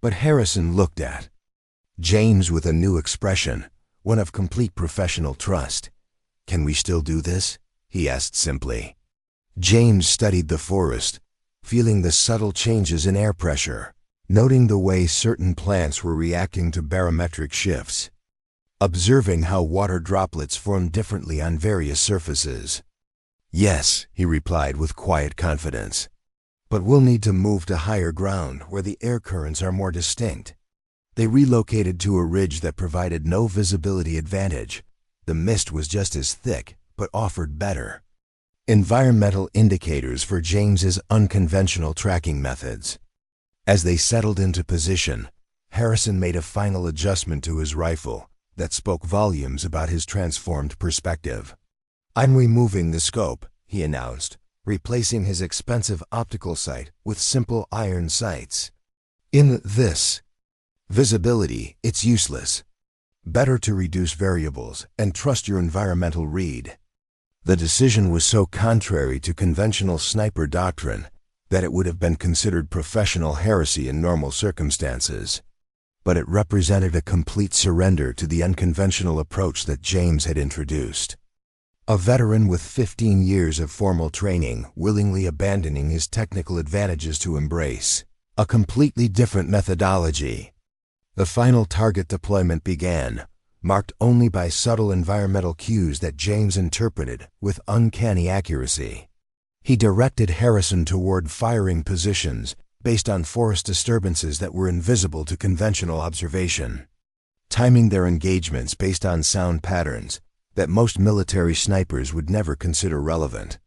But Harrison looked at James with a new expression, one of complete professional trust. "Can we still do this?" he asked simply. James studied the forest, feeling the subtle changes in air pressure, noting the way certain plants were reacting to barometric shifts, observing how water droplets formed differently on various surfaces. "Yes," he replied with quiet confidence. "But we'll need to move to higher ground where the air currents are more distinct." They relocated to a ridge that provided no visibility advantage. The mist was just as thick, but offered better Environmental indicators for James's unconventional tracking methods. As they settled into position, Harrison made a final adjustment to his rifle that spoke volumes about his transformed perspective. "I'm removing the scope," he announced, replacing his expensive optical sight with simple iron sights. "In this visibility, it's useless. Better to reduce variables and trust your environmental read." The decision was so contrary to conventional sniper doctrine that it would have been considered professional heresy in normal circumstances. But it represented a complete surrender to the unconventional approach that James had introduced. A veteran with 15 years of formal training willingly abandoning his technical advantages to embrace a completely different methodology. The final target deployment began, marked only by subtle environmental cues that James interpreted with uncanny accuracy. He directed Harrison toward firing positions based on forest disturbances that were invisible to conventional observation, timing their engagements based on sound patterns that most military snipers would never consider relevant.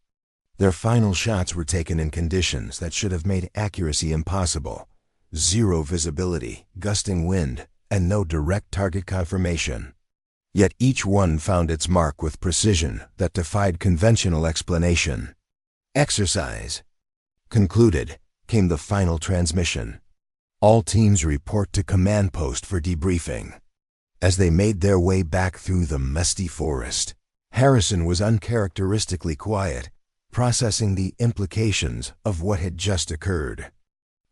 Their final shots were taken in conditions that should have made accuracy impossible: zero visibility, gusting wind, and no direct target confirmation. Yet each one found its mark with precision that defied conventional explanation. Exercise concluded, came the final transmission. All teams report to command post for debriefing. As they made their way back through the musty forest, Harrison was uncharacteristically quiet, processing the implications of what had just occurred.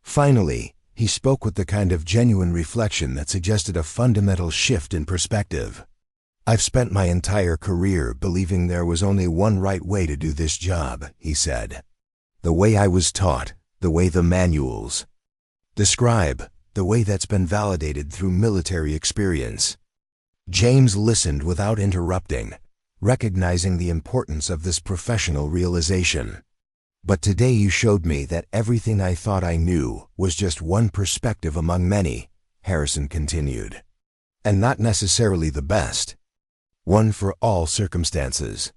Finally, he spoke with the kind of genuine reflection that suggested a fundamental shift in perspective. "I've spent my entire career believing there was only one right way to do this job," he said. "The way I was taught, the way the manuals describe, the way that's been validated through military experience." James listened without interrupting, recognizing the importance of this professional realization. "But today you showed me that everything I thought I knew was just one perspective among many," Harrison continued. "And not necessarily the best. One for all circumstances.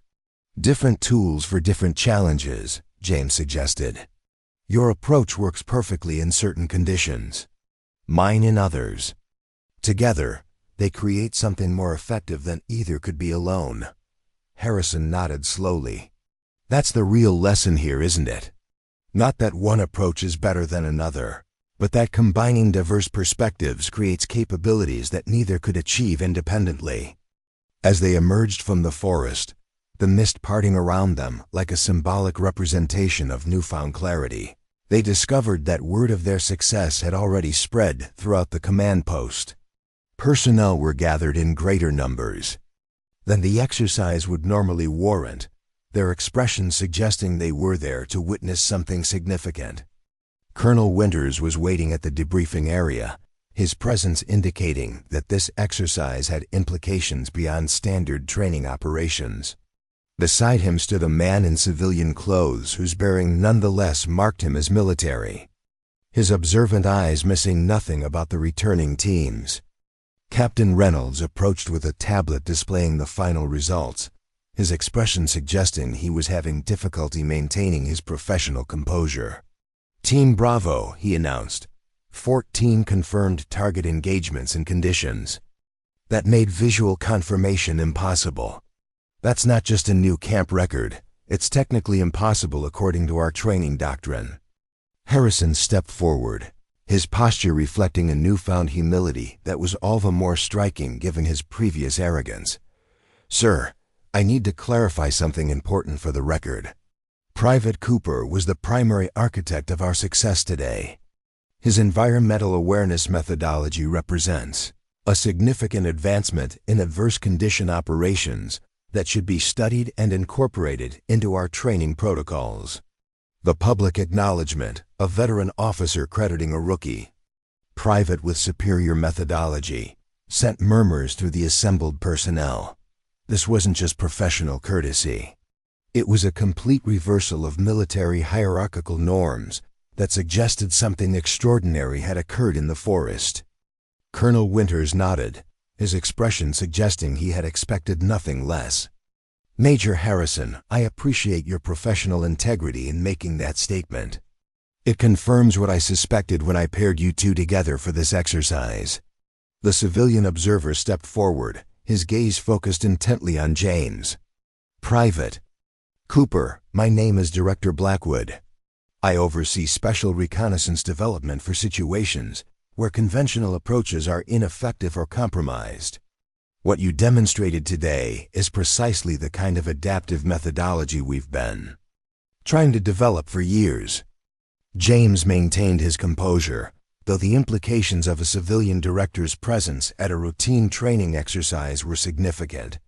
Different tools for different challenges," James suggested. "Your approach works perfectly in certain conditions, mine in others. Together, they create something more effective than either could be alone." Harrison nodded slowly. "That's the real lesson here, isn't it? Not that one approach is better than another, but that combining diverse perspectives creates capabilities that neither could achieve independently." As they emerged from the forest, the mist parting around them like a symbolic representation of newfound clarity, they discovered that word of their success had already spread throughout the command post. Personnel were gathered in greater numbers than the exercise would normally warrant, their expressions suggesting they were there to witness something significant. Colonel Winters was waiting at the debriefing area, his presence indicating that this exercise had implications beyond standard training operations. Beside him stood a man in civilian clothes whose bearing nonetheless marked him as military, his observant eyes missing nothing about the returning teams. Captain Reynolds approached with a tablet displaying the final results, his expression suggesting he was having difficulty maintaining his professional composure. "Team Bravo," he announced. 14 confirmed target engagements and conditions. That made visual confirmation impossible. That's not just a new camp record, it's technically impossible according to our training doctrine." Harrison stepped forward, his posture reflecting a newfound humility that was all the more striking given his previous arrogance. "Sir, I need to clarify something important for the record. Private Cooper was the primary architect of our success today. His environmental awareness methodology represents a significant advancement in adverse condition operations that should be studied and incorporated into our training protocols." The public acknowledgement, a veteran officer crediting a rookie private with superior methodology, sent murmurs through the assembled personnel. This wasn't just professional courtesy. It was a complete reversal of military hierarchical norms that suggested something extraordinary had occurred in the forest. Colonel Winters nodded, his expression suggesting he had expected nothing less. Major Harrison, I appreciate your professional integrity in making that statement. It confirms what I suspected when I paired you two together for this exercise. The civilian observer stepped forward, his gaze focused intently on James. Private Cooper, my name is Director Blackwood. I oversee special reconnaissance development for situations where conventional approaches are ineffective or compromised. What you demonstrated today is precisely the kind of adaptive methodology we've been trying to develop for years. James maintained his composure, though the implications of a civilian director's presence at a routine training exercise were significant.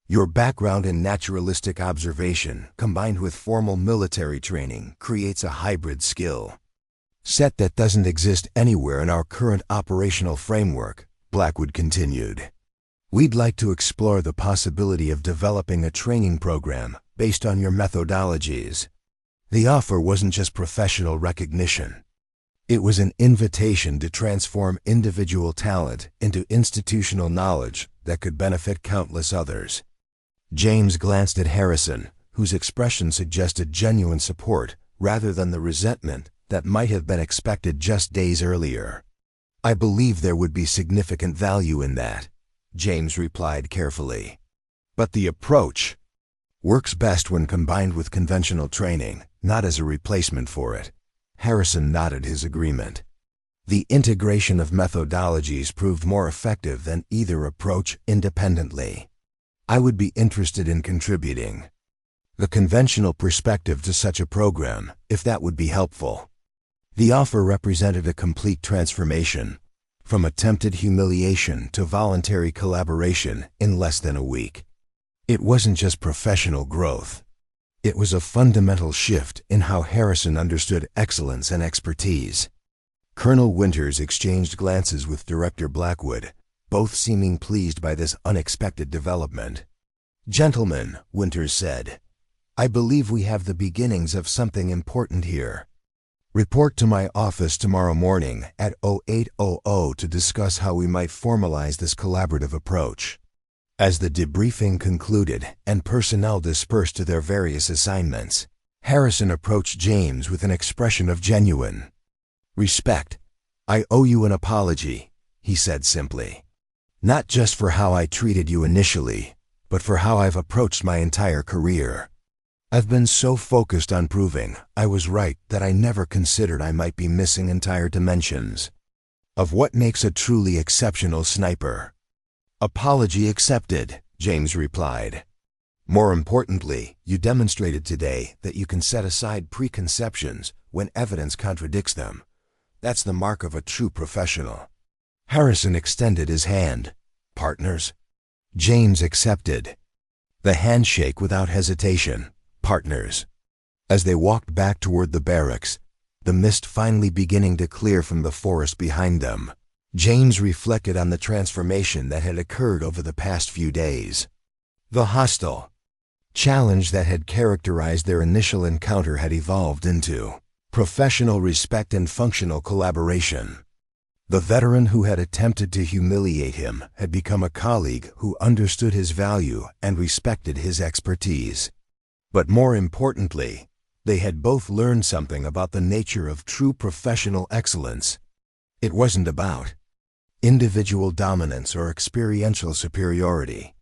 Your background in naturalistic observation, combined with formal military training, creates a hybrid skill set that doesn't exist anywhere in our current operational framework, Blackwood continued. We'd like to explore the possibility of developing a training program based on your methodologies. The offer wasn't just professional recognition. It was an invitation to transform individual talent into institutional knowledge that could benefit countless others. James glanced at Harrison, whose expression suggested genuine support rather than the resentment that might have been expected just days earlier. I believe there would be significant value in that, James replied carefully. But the approach works best when combined with conventional training, not as a replacement for it. Harrison nodded his agreement. The integration of methodologies proved more effective than either approach independently. I would be interested in contributing the conventional perspective to such a program, if that would be helpful. The offer represented a complete transformation, from attempted humiliation to voluntary collaboration in less than a week. It wasn't just professional growth. It was a fundamental shift in how Harrison understood excellence and expertise. Colonel Winters exchanged glances with Director Blackwood, both seeming pleased by this unexpected development. Gentlemen, Winters said, I believe we have the beginnings of something important here. Report to my office tomorrow morning at 0800 to discuss how we might formalize this collaborative approach. As the debriefing concluded and personnel dispersed to their various assignments, Harrison approached James with an expression of genuine respect. I owe you an apology, he said simply. Not just for how I treated you initially, but for how I've approached my entire career. I've been so focused on proving I was right that I never considered I might be missing entire dimensions of what makes a truly exceptional sniper. Apology accepted, James replied. More importantly, you demonstrated today that you can set aside preconceptions when evidence contradicts them. That's the mark of a true professional. Harrison extended his hand. Partners? James accepted. The handshake without hesitation. Partners. As they walked back toward the barracks, the mist finally beginning to clear from the forest behind them, James reflected on the transformation that had occurred over the past few days. The hostile challenge that had characterized their initial encounter had evolved into professional respect and functional collaboration. The veteran who had attempted to humiliate him had become a colleague who understood his value and respected his expertise. But more importantly, they had both learned something about the nature of true professional excellence. It wasn't about individual dominance or experiential superiority.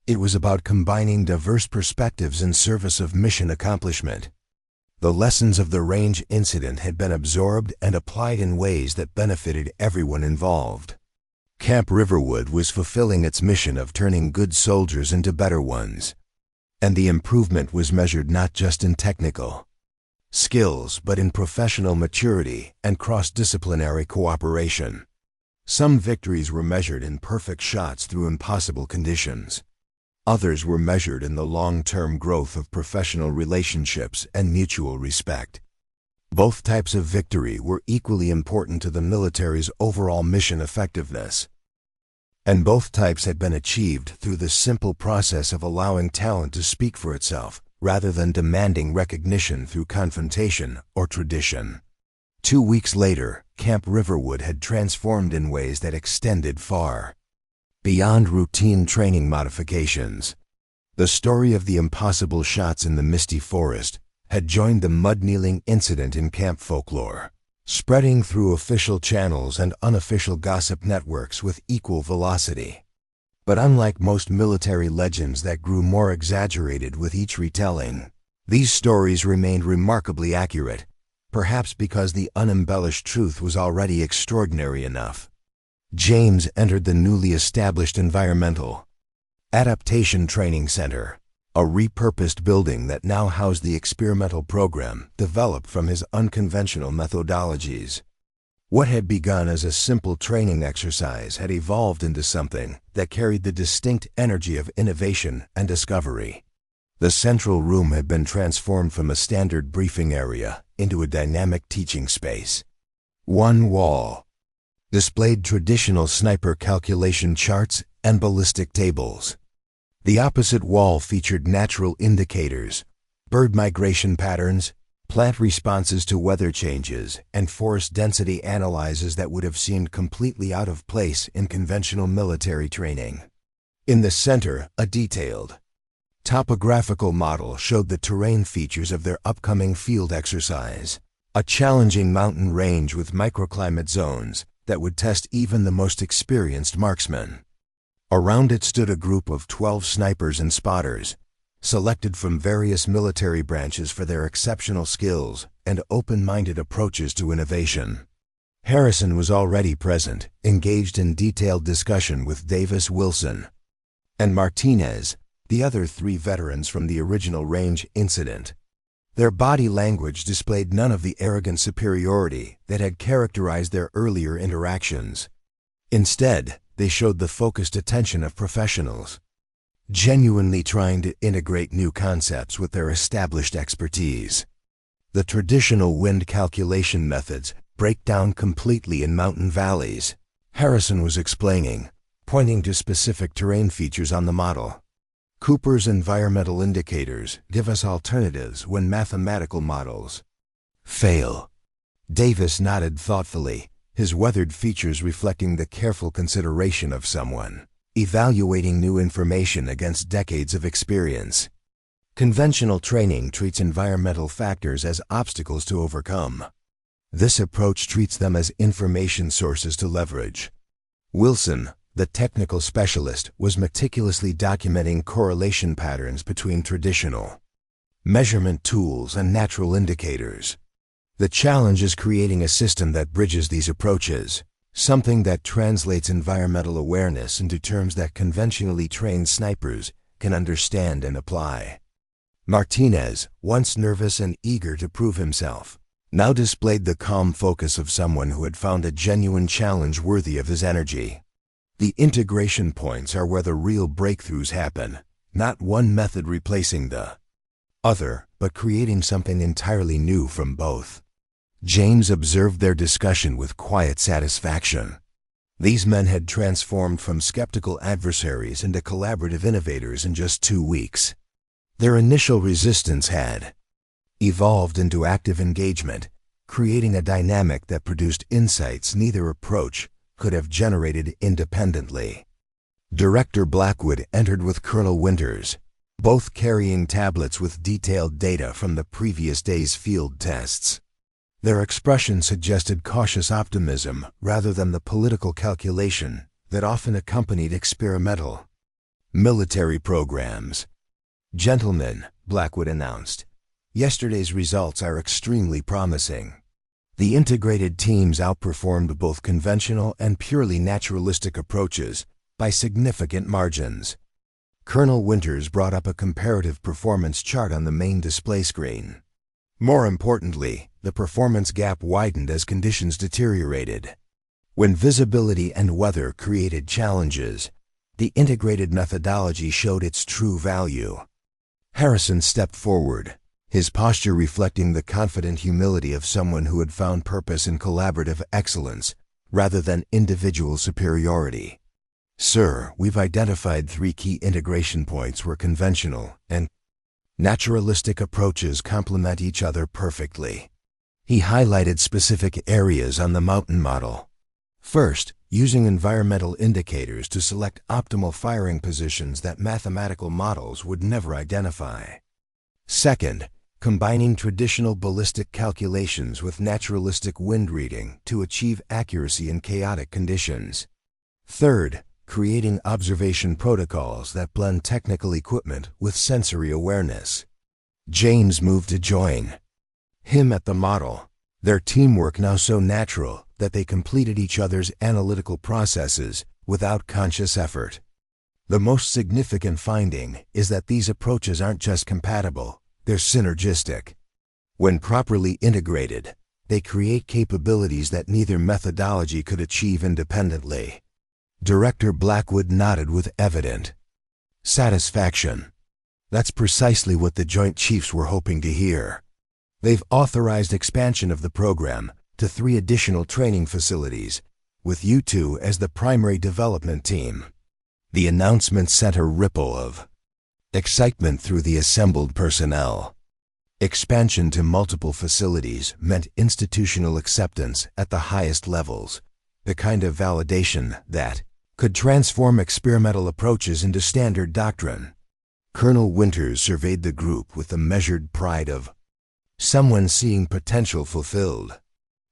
It was about combining diverse perspectives in service of mission accomplishment. The lessons of the range incident had been absorbed and applied in ways that benefited everyone involved. Camp Riverwood was fulfilling its mission of turning good soldiers into better ones. And the improvement was measured not just in technical skills but in professional maturity and cross-disciplinary cooperation. Some victories were measured in perfect shots through impossible conditions. Others were measured in the long-term growth of professional relationships and mutual respect. Both types of victory were equally important to the military's overall mission effectiveness. And both types had been achieved through the simple process of allowing talent to speak for itself, rather than demanding recognition through confrontation or tradition. 2 weeks later, Camp Riverwood had transformed in ways that extended far beyond routine training modifications. The story of the impossible shots in the misty forest had joined the mud-kneeling incident in camp folklore, spreading through official channels and unofficial gossip networks with equal velocity. But unlike most military legends that grew more exaggerated with each retelling, these stories remained remarkably accurate, perhaps because the unembellished truth was already extraordinary enough. James entered the newly established Environmental Adaptation Training Center, a repurposed building that now housed the experimental program developed from his unconventional methodologies. What had begun as a simple training exercise had evolved into something that carried the distinct energy of innovation and discovery. The central room had been transformed from a standard briefing area into a dynamic teaching space. One wall displayed traditional sniper calculation charts and ballistic tables. The opposite wall featured natural indicators, bird migration patterns, plant responses to weather changes, and forest density analyses that would have seemed completely out of place in conventional military training. In the center, a detailed topographical model showed the terrain features of their upcoming field exercise, a challenging mountain range with microclimate zones that would test even the most experienced marksmen. Around it stood a group of 12 snipers and spotters, selected from various military branches for their exceptional skills and open-minded approaches to innovation. Harrison was already present, engaged in detailed discussion with Davis, Wilson, and Martinez, the other 3 veterans from the original range incident. Their body language displayed none of the arrogant superiority that had characterized their earlier interactions. Instead, they showed the focused attention of professionals, genuinely trying to integrate new concepts with their established expertise. The traditional wind calculation methods break down completely in mountain valleys, Harrison was explaining, pointing to specific terrain features on the model. Cooper's environmental indicators give us alternatives when mathematical models fail. Davis nodded thoughtfully, his weathered features reflecting the careful consideration of someone evaluating new information against decades of experience. Conventional training treats environmental factors as obstacles to overcome. This approach treats them as information sources to leverage. Wilson, the technical specialist, was meticulously documenting correlation patterns between traditional measurement tools and natural indicators. The challenge is creating a system that bridges these approaches, something that translates environmental awareness into terms that conventionally trained snipers can understand and apply. Martinez, once nervous and eager to prove himself, now displayed the calm focus of someone who had found a genuine challenge worthy of his energy. The integration points are where the real breakthroughs happen, not one method replacing the other, but creating something entirely new from both. James observed their discussion with quiet satisfaction. These men had transformed from skeptical adversaries into collaborative innovators in just 2 weeks. Their initial resistance had evolved into active engagement, creating a dynamic that produced insights neither approach could have generated independently. Director Blackwood entered with Colonel Winters, both carrying tablets with detailed data from the previous day's field tests. Their expression suggested cautious optimism rather than the political calculation that often accompanied experimental military programs. "Gentlemen," Blackwood announced, "yesterday's results are extremely promising. The integrated teams outperformed both conventional and purely naturalistic approaches by significant margins." Colonel Winters brought up a comparative performance chart on the main display screen. More importantly, the performance gap widened as conditions deteriorated. When visibility and weather created challenges, the integrated methodology showed its true value. Harrison stepped forward, his posture reflecting the confident humility of someone who had found purpose in collaborative excellence rather than individual superiority. "Sir, we've identified 3 key integration points where conventional and naturalistic approaches complement each other perfectly." He highlighted specific areas on the mountain model. First, using environmental indicators to select optimal firing positions that mathematical models would never identify. Second, combining traditional ballistic calculations with naturalistic wind reading to achieve accuracy in chaotic conditions. Third, creating observation protocols that blend technical equipment with sensory awareness. James moved to join him at the model, their teamwork now so natural that they completed each other's analytical processes without conscious effort. The most significant finding is that these approaches aren't just compatible, they're synergistic. When properly integrated, they create capabilities that neither methodology could achieve independently. Director Blackwood nodded with evident satisfaction. That's precisely what the Joint Chiefs were hoping to hear. They've authorized expansion of the program to 3 additional training facilities, with you two as the primary development team. The announcement sent a ripple of excitement through the assembled personnel. Expansion to multiple facilities meant institutional acceptance at the highest levels, the kind of validation that could transform experimental approaches into standard doctrine. Colonel Winters surveyed the group with the measured pride of someone seeing potential fulfilled.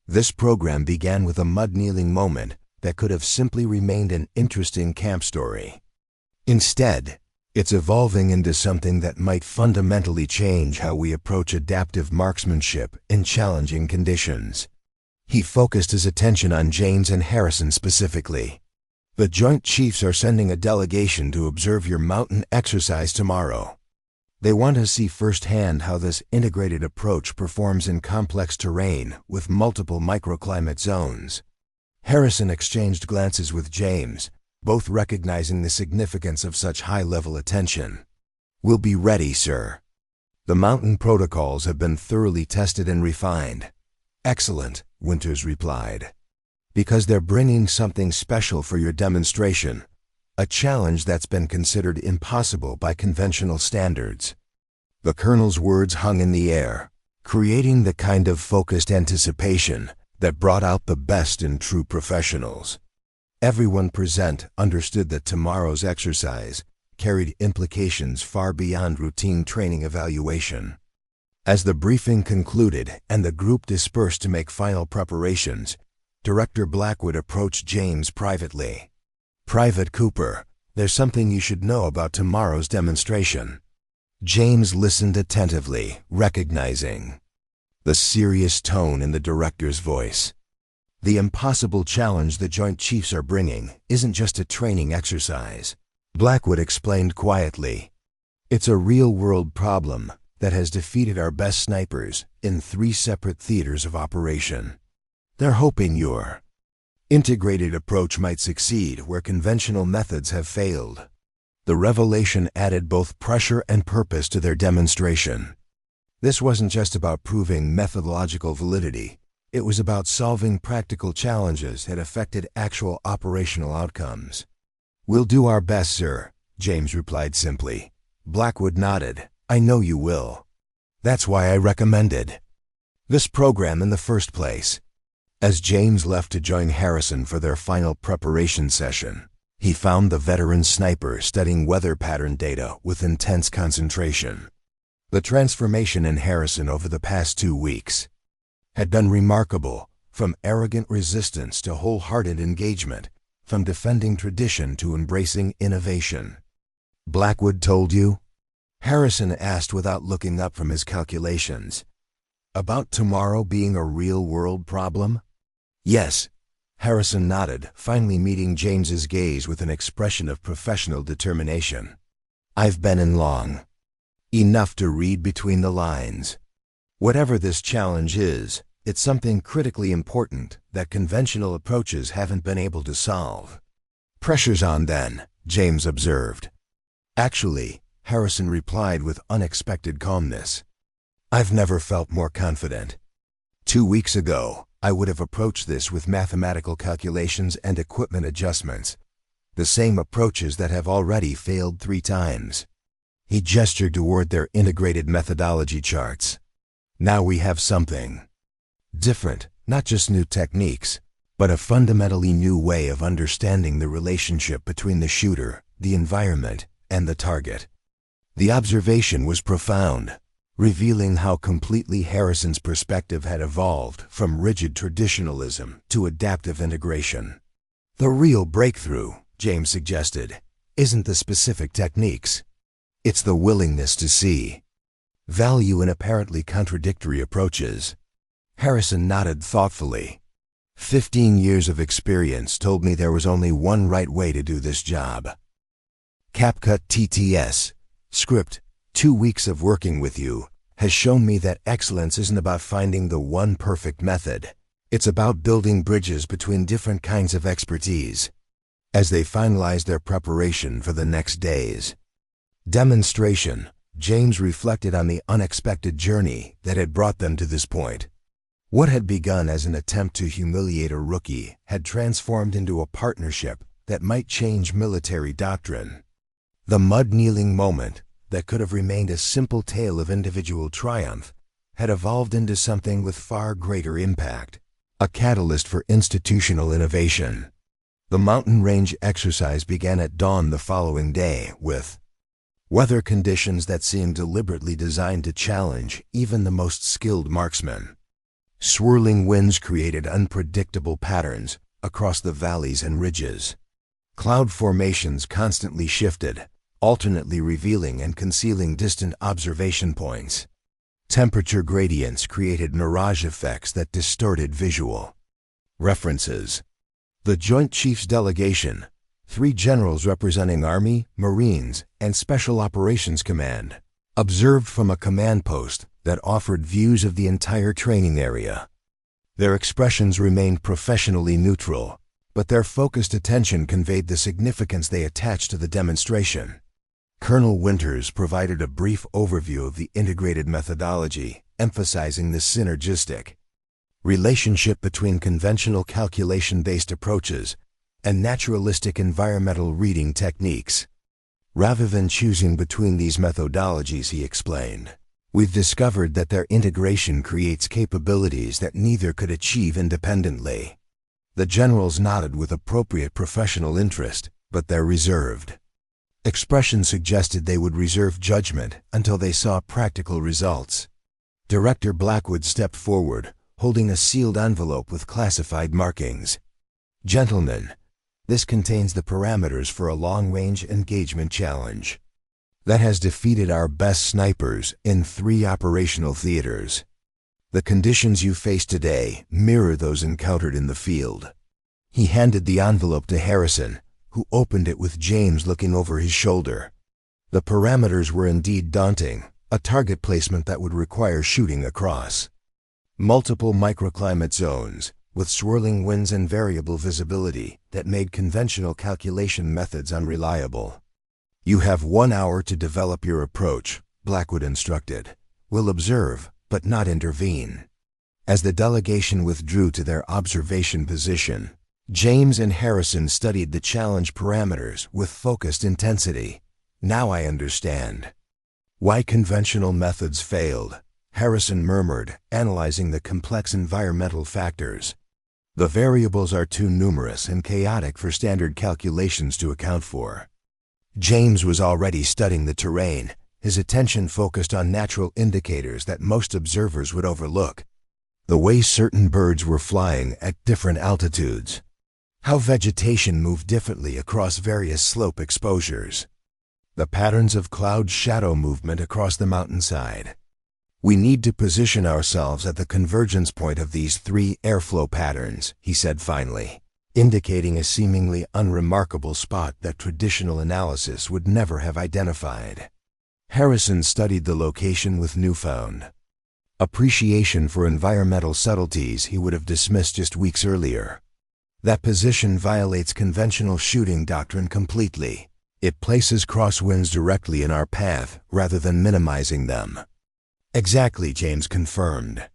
This program began with a mud-kneeling moment that could have simply remained an interesting camp story. Instead, it's evolving into something that might fundamentally change how we approach adaptive marksmanship in challenging conditions. He focused his attention on James and Harrison specifically. The Joint Chiefs are sending a delegation to observe your mountain exercise tomorrow. They want to see firsthand how this integrated approach performs in complex terrain with multiple microclimate zones. Harrison exchanged glances with James, both recognizing the significance of such high-level attention. We'll be ready, sir. The mountain protocols have been thoroughly tested and refined. Excellent, Winters replied. Because they're bringing something special for your demonstration, a challenge that's been considered impossible by conventional standards. The colonel's words hung in the air, creating the kind of focused anticipation that brought out the best in true professionals. Everyone present understood that tomorrow's exercise carried implications far beyond routine training evaluation. As the briefing concluded and the group dispersed to make final preparations, Director Blackwood approached James privately. Private Cooper, there's something you should know about tomorrow's demonstration. James listened attentively, recognizing the serious tone in the director's voice. The impossible challenge the Joint Chiefs are bringing isn't just a training exercise, Blackwood explained quietly. It's a real-world problem that has defeated our best snipers in 3 separate theaters of operation. They're hoping your integrated approach might succeed where conventional methods have failed. The revelation added both pressure and purpose to their demonstration. This wasn't just about proving methodological validity. It was about solving practical challenges that affected actual operational outcomes. We'll do our best, sir, James replied simply. Blackwood nodded. I know you will. That's why I recommended this program in the first place. As James left to join Harrison for their final preparation session, he found the veteran sniper studying weather pattern data with intense concentration. The transformation in Harrison over the past 2 weeks had been remarkable, from arrogant resistance to wholehearted engagement, from defending tradition to embracing innovation. Blackwood told you? Harrison asked without looking up from his calculations. About tomorrow being a real-world problem? Yes, Harrison nodded, finally meeting James's gaze with an expression of professional determination. I've been in long enough to read between the lines. Whatever this challenge is, it's something critically important that conventional approaches haven't been able to solve. Pressure's on then, James observed. Actually, Harrison replied with unexpected calmness. I've never felt more confident. 2 weeks ago, I would have approached this with mathematical calculations and equipment adjustments, the same approaches that have already failed 3 times. He gestured toward their integrated methodology charts. Now we have something different, not just new techniques, but a fundamentally new way of understanding the relationship between the shooter, the environment, and the target. The observation was profound, revealing how completely Harrison's perspective had evolved from rigid traditionalism to adaptive integration. The real breakthrough, James suggested, isn't the specific techniques. It's the willingness to see value in apparently contradictory approaches. Harrison nodded thoughtfully. 15 years of experience told me there was only one right way to do this job. CapCut TTS, script, 2 weeks of working with you, has shown me that excellence isn't about finding the one perfect method. It's about building bridges between different kinds of expertise. As they finalized their preparation for the next day's demonstration, James reflected on the unexpected journey that had brought them to this point. What had begun as an attempt to humiliate a rookie had transformed into a partnership that might change military doctrine. The mud-kneeling moment that could have remained a simple tale of individual triumph had evolved into something with far greater impact, a catalyst for institutional innovation. The mountain range exercise began at dawn the following day with weather conditions that seemed deliberately designed to challenge even the most skilled marksmen. Swirling winds created unpredictable patterns across the valleys and ridges. Cloud formations constantly shifted, alternately revealing and concealing distant observation points. Temperature gradients created mirage effects that distorted visual references. The Joint Chiefs delegation, 3 generals representing Army, Marines, and Special Operations Command, observed from a command post that offered views of the entire training area. Their expressions remained professionally neutral, but their focused attention conveyed the significance they attached to the demonstration. Colonel Winters provided a brief overview of the integrated methodology, emphasizing the synergistic relationship between conventional calculation-based approaches and naturalistic environmental reading techniques. Rather than choosing between these methodologies, he explained, we've discovered that their integration creates capabilities that neither could achieve independently. The generals nodded with appropriate professional interest, but their reserved expression suggested they would reserve judgment until they saw practical results. Director Blackwood stepped forward, holding a sealed envelope with classified markings. Gentlemen, this contains the parameters for a long-range engagement challenge that has defeated our best snipers in 3 operational theaters. The conditions you face today mirror those encountered in the field. He handed the envelope to Harrison, who opened it with James looking over his shoulder. The parameters were indeed daunting, a target placement that would require shooting across multiple microclimate zones, with swirling winds and variable visibility that made conventional calculation methods unreliable. You have 1 hour to develop your approach, Blackwood instructed. We'll observe, but not intervene. As the delegation withdrew to their observation position, James and Harrison studied the challenge parameters with focused intensity. Now I understand why conventional methods failed, Harrison murmured, analyzing the complex environmental factors. The variables are too numerous and chaotic for standard calculations to account for. James was already studying the terrain, his attention focused on natural indicators that most observers would overlook. The way certain birds were flying at different altitudes, how vegetation moved differently across various slope exposures, the patterns of cloud shadow movement across the mountainside. We need to position ourselves at the convergence point of these 3 airflow patterns, he said finally, indicating a seemingly unremarkable spot that traditional analysis would never have identified. Harrison studied the location with newfound appreciation for environmental subtleties he would have dismissed just weeks earlier. That position violates conventional shooting doctrine completely. It places crosswinds directly in our path rather than minimizing them. Exactly, James confirmed.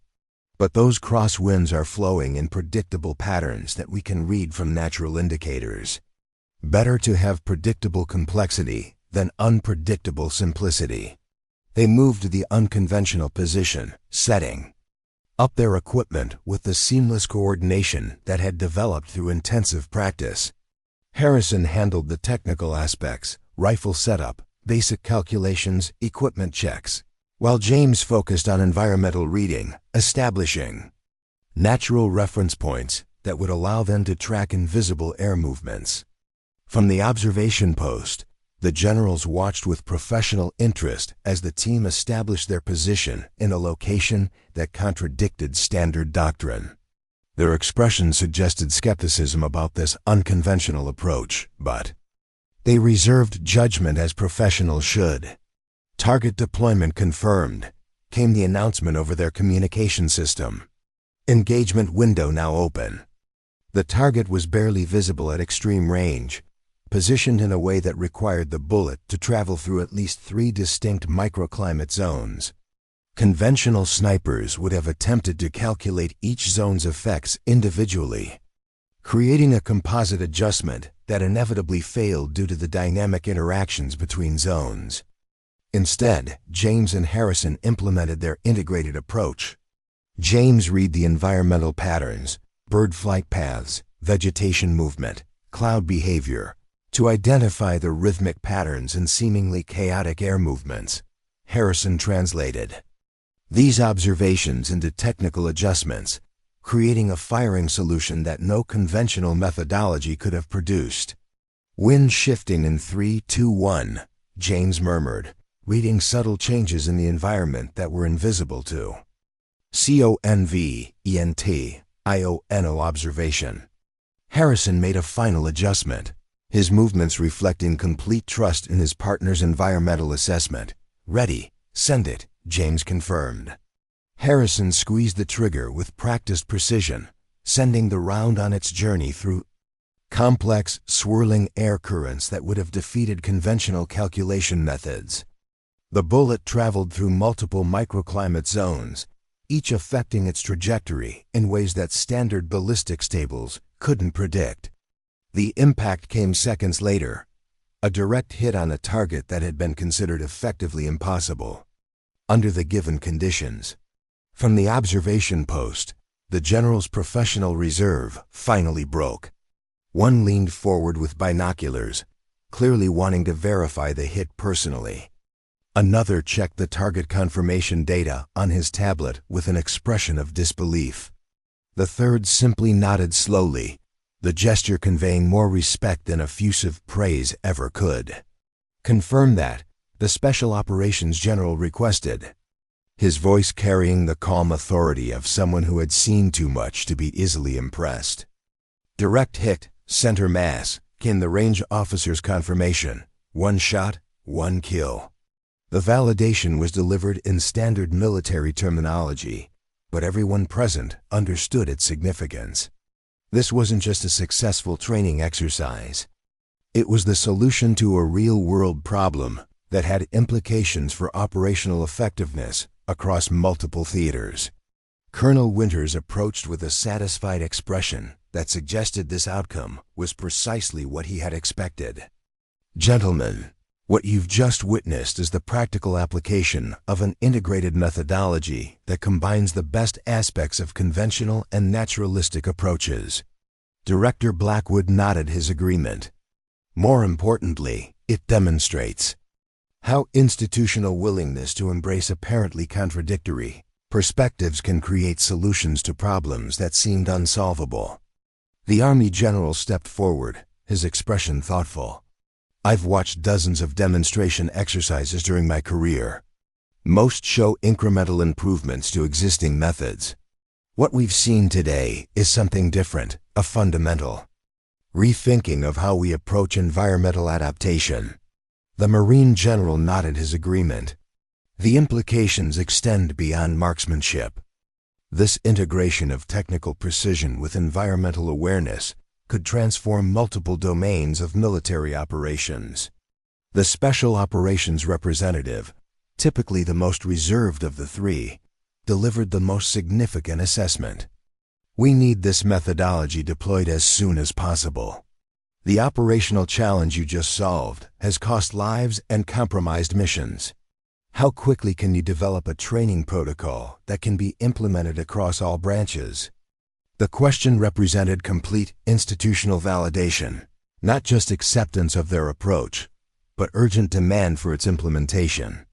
But those crosswinds are flowing in predictable patterns that we can read from natural indicators. Better to have predictable complexity than unpredictable simplicity. They move to the unconventional position, setting up their equipment with the seamless coordination that had developed through intensive practice. Harrison handled the technical aspects, rifle setup, basic calculations, equipment checks, while James focused on environmental reading, establishing natural reference points that would allow them to track invisible air movements. From the observation post, the generals watched with professional interest as the team established their position in a location that contradicted standard doctrine. Their expressions suggested skepticism about this unconventional approach, but they reserved judgment as professionals should. Target deployment confirmed, came the announcement over their communication system. Engagement window now open. The target was barely visible at extreme range, positioned in a way that required the bullet to travel through at least 3 distinct microclimate zones. Conventional snipers would have attempted to calculate each zone's effects individually, creating a composite adjustment that inevitably failed due to the dynamic interactions between zones. Instead, James and Harrison implemented their integrated approach. James read the environmental patterns, bird flight paths, vegetation movement, cloud behavior, to identify the rhythmic patterns and seemingly chaotic air movements. Harrison translated these observations into technical adjustments, creating a firing solution that no conventional methodology could have produced. Wind shifting in 3, 2, 1, James murmured, reading subtle changes in the environment that were invisible to CONVENTIONO observation. Harrison made a final adjustment, his movements reflecting complete trust in his partner's environmental assessment. Ready, send it, James confirmed. Harrison squeezed the trigger with practiced precision, sending the round on its journey through complex, swirling air currents that would have defeated conventional calculation methods. The bullet traveled through multiple microclimate zones, each affecting its trajectory in ways that standard ballistics tables couldn't predict. The impact came seconds later, a direct hit on a target that had been considered effectively impossible under the given conditions. From the observation post, the general's professional reserve finally broke. One leaned forward with binoculars, clearly wanting to verify the hit personally. Another checked the target confirmation data on his tablet with an expression of disbelief. The third simply nodded slowly, the gesture conveying more respect than effusive praise ever could. Confirm that, the Special Operations General requested, his voice carrying the calm authority of someone who had seen too much to be easily impressed. Direct hit, center mass, came the range officer's confirmation. 1 shot, 1 kill. The validation was delivered in standard military terminology, but everyone present understood its significance. This wasn't just a successful training exercise. It was the solution to a real-world problem that had implications for operational effectiveness across multiple theaters. Colonel Winters approached with a satisfied expression that suggested this outcome was precisely what he had expected. Gentlemen, what you've just witnessed is the practical application of an integrated methodology that combines the best aspects of conventional and naturalistic approaches. Director Blackwood nodded his agreement. More importantly, it demonstrates how institutional willingness to embrace apparently contradictory perspectives can create solutions to problems that seemed unsolvable. The Army general stepped forward, his expression thoughtful. I've watched dozens of demonstration exercises during my career. Most show incremental improvements to existing methods. What we've seen today is something different, a fundamental rethinking of how we approach environmental adaptation. The Marine general nodded his agreement. The implications extend beyond marksmanship. This integration of technical precision with environmental awareness could transform multiple domains of military operations. The Special Operations representative, typically the most reserved of the three, delivered the most significant assessment. We need this methodology deployed as soon as possible. The operational challenge you just solved has cost lives and compromised missions. How quickly can you develop a training protocol that can be implemented across all branches? The question represented complete institutional validation, not just acceptance of their approach, but urgent demand for its implementation.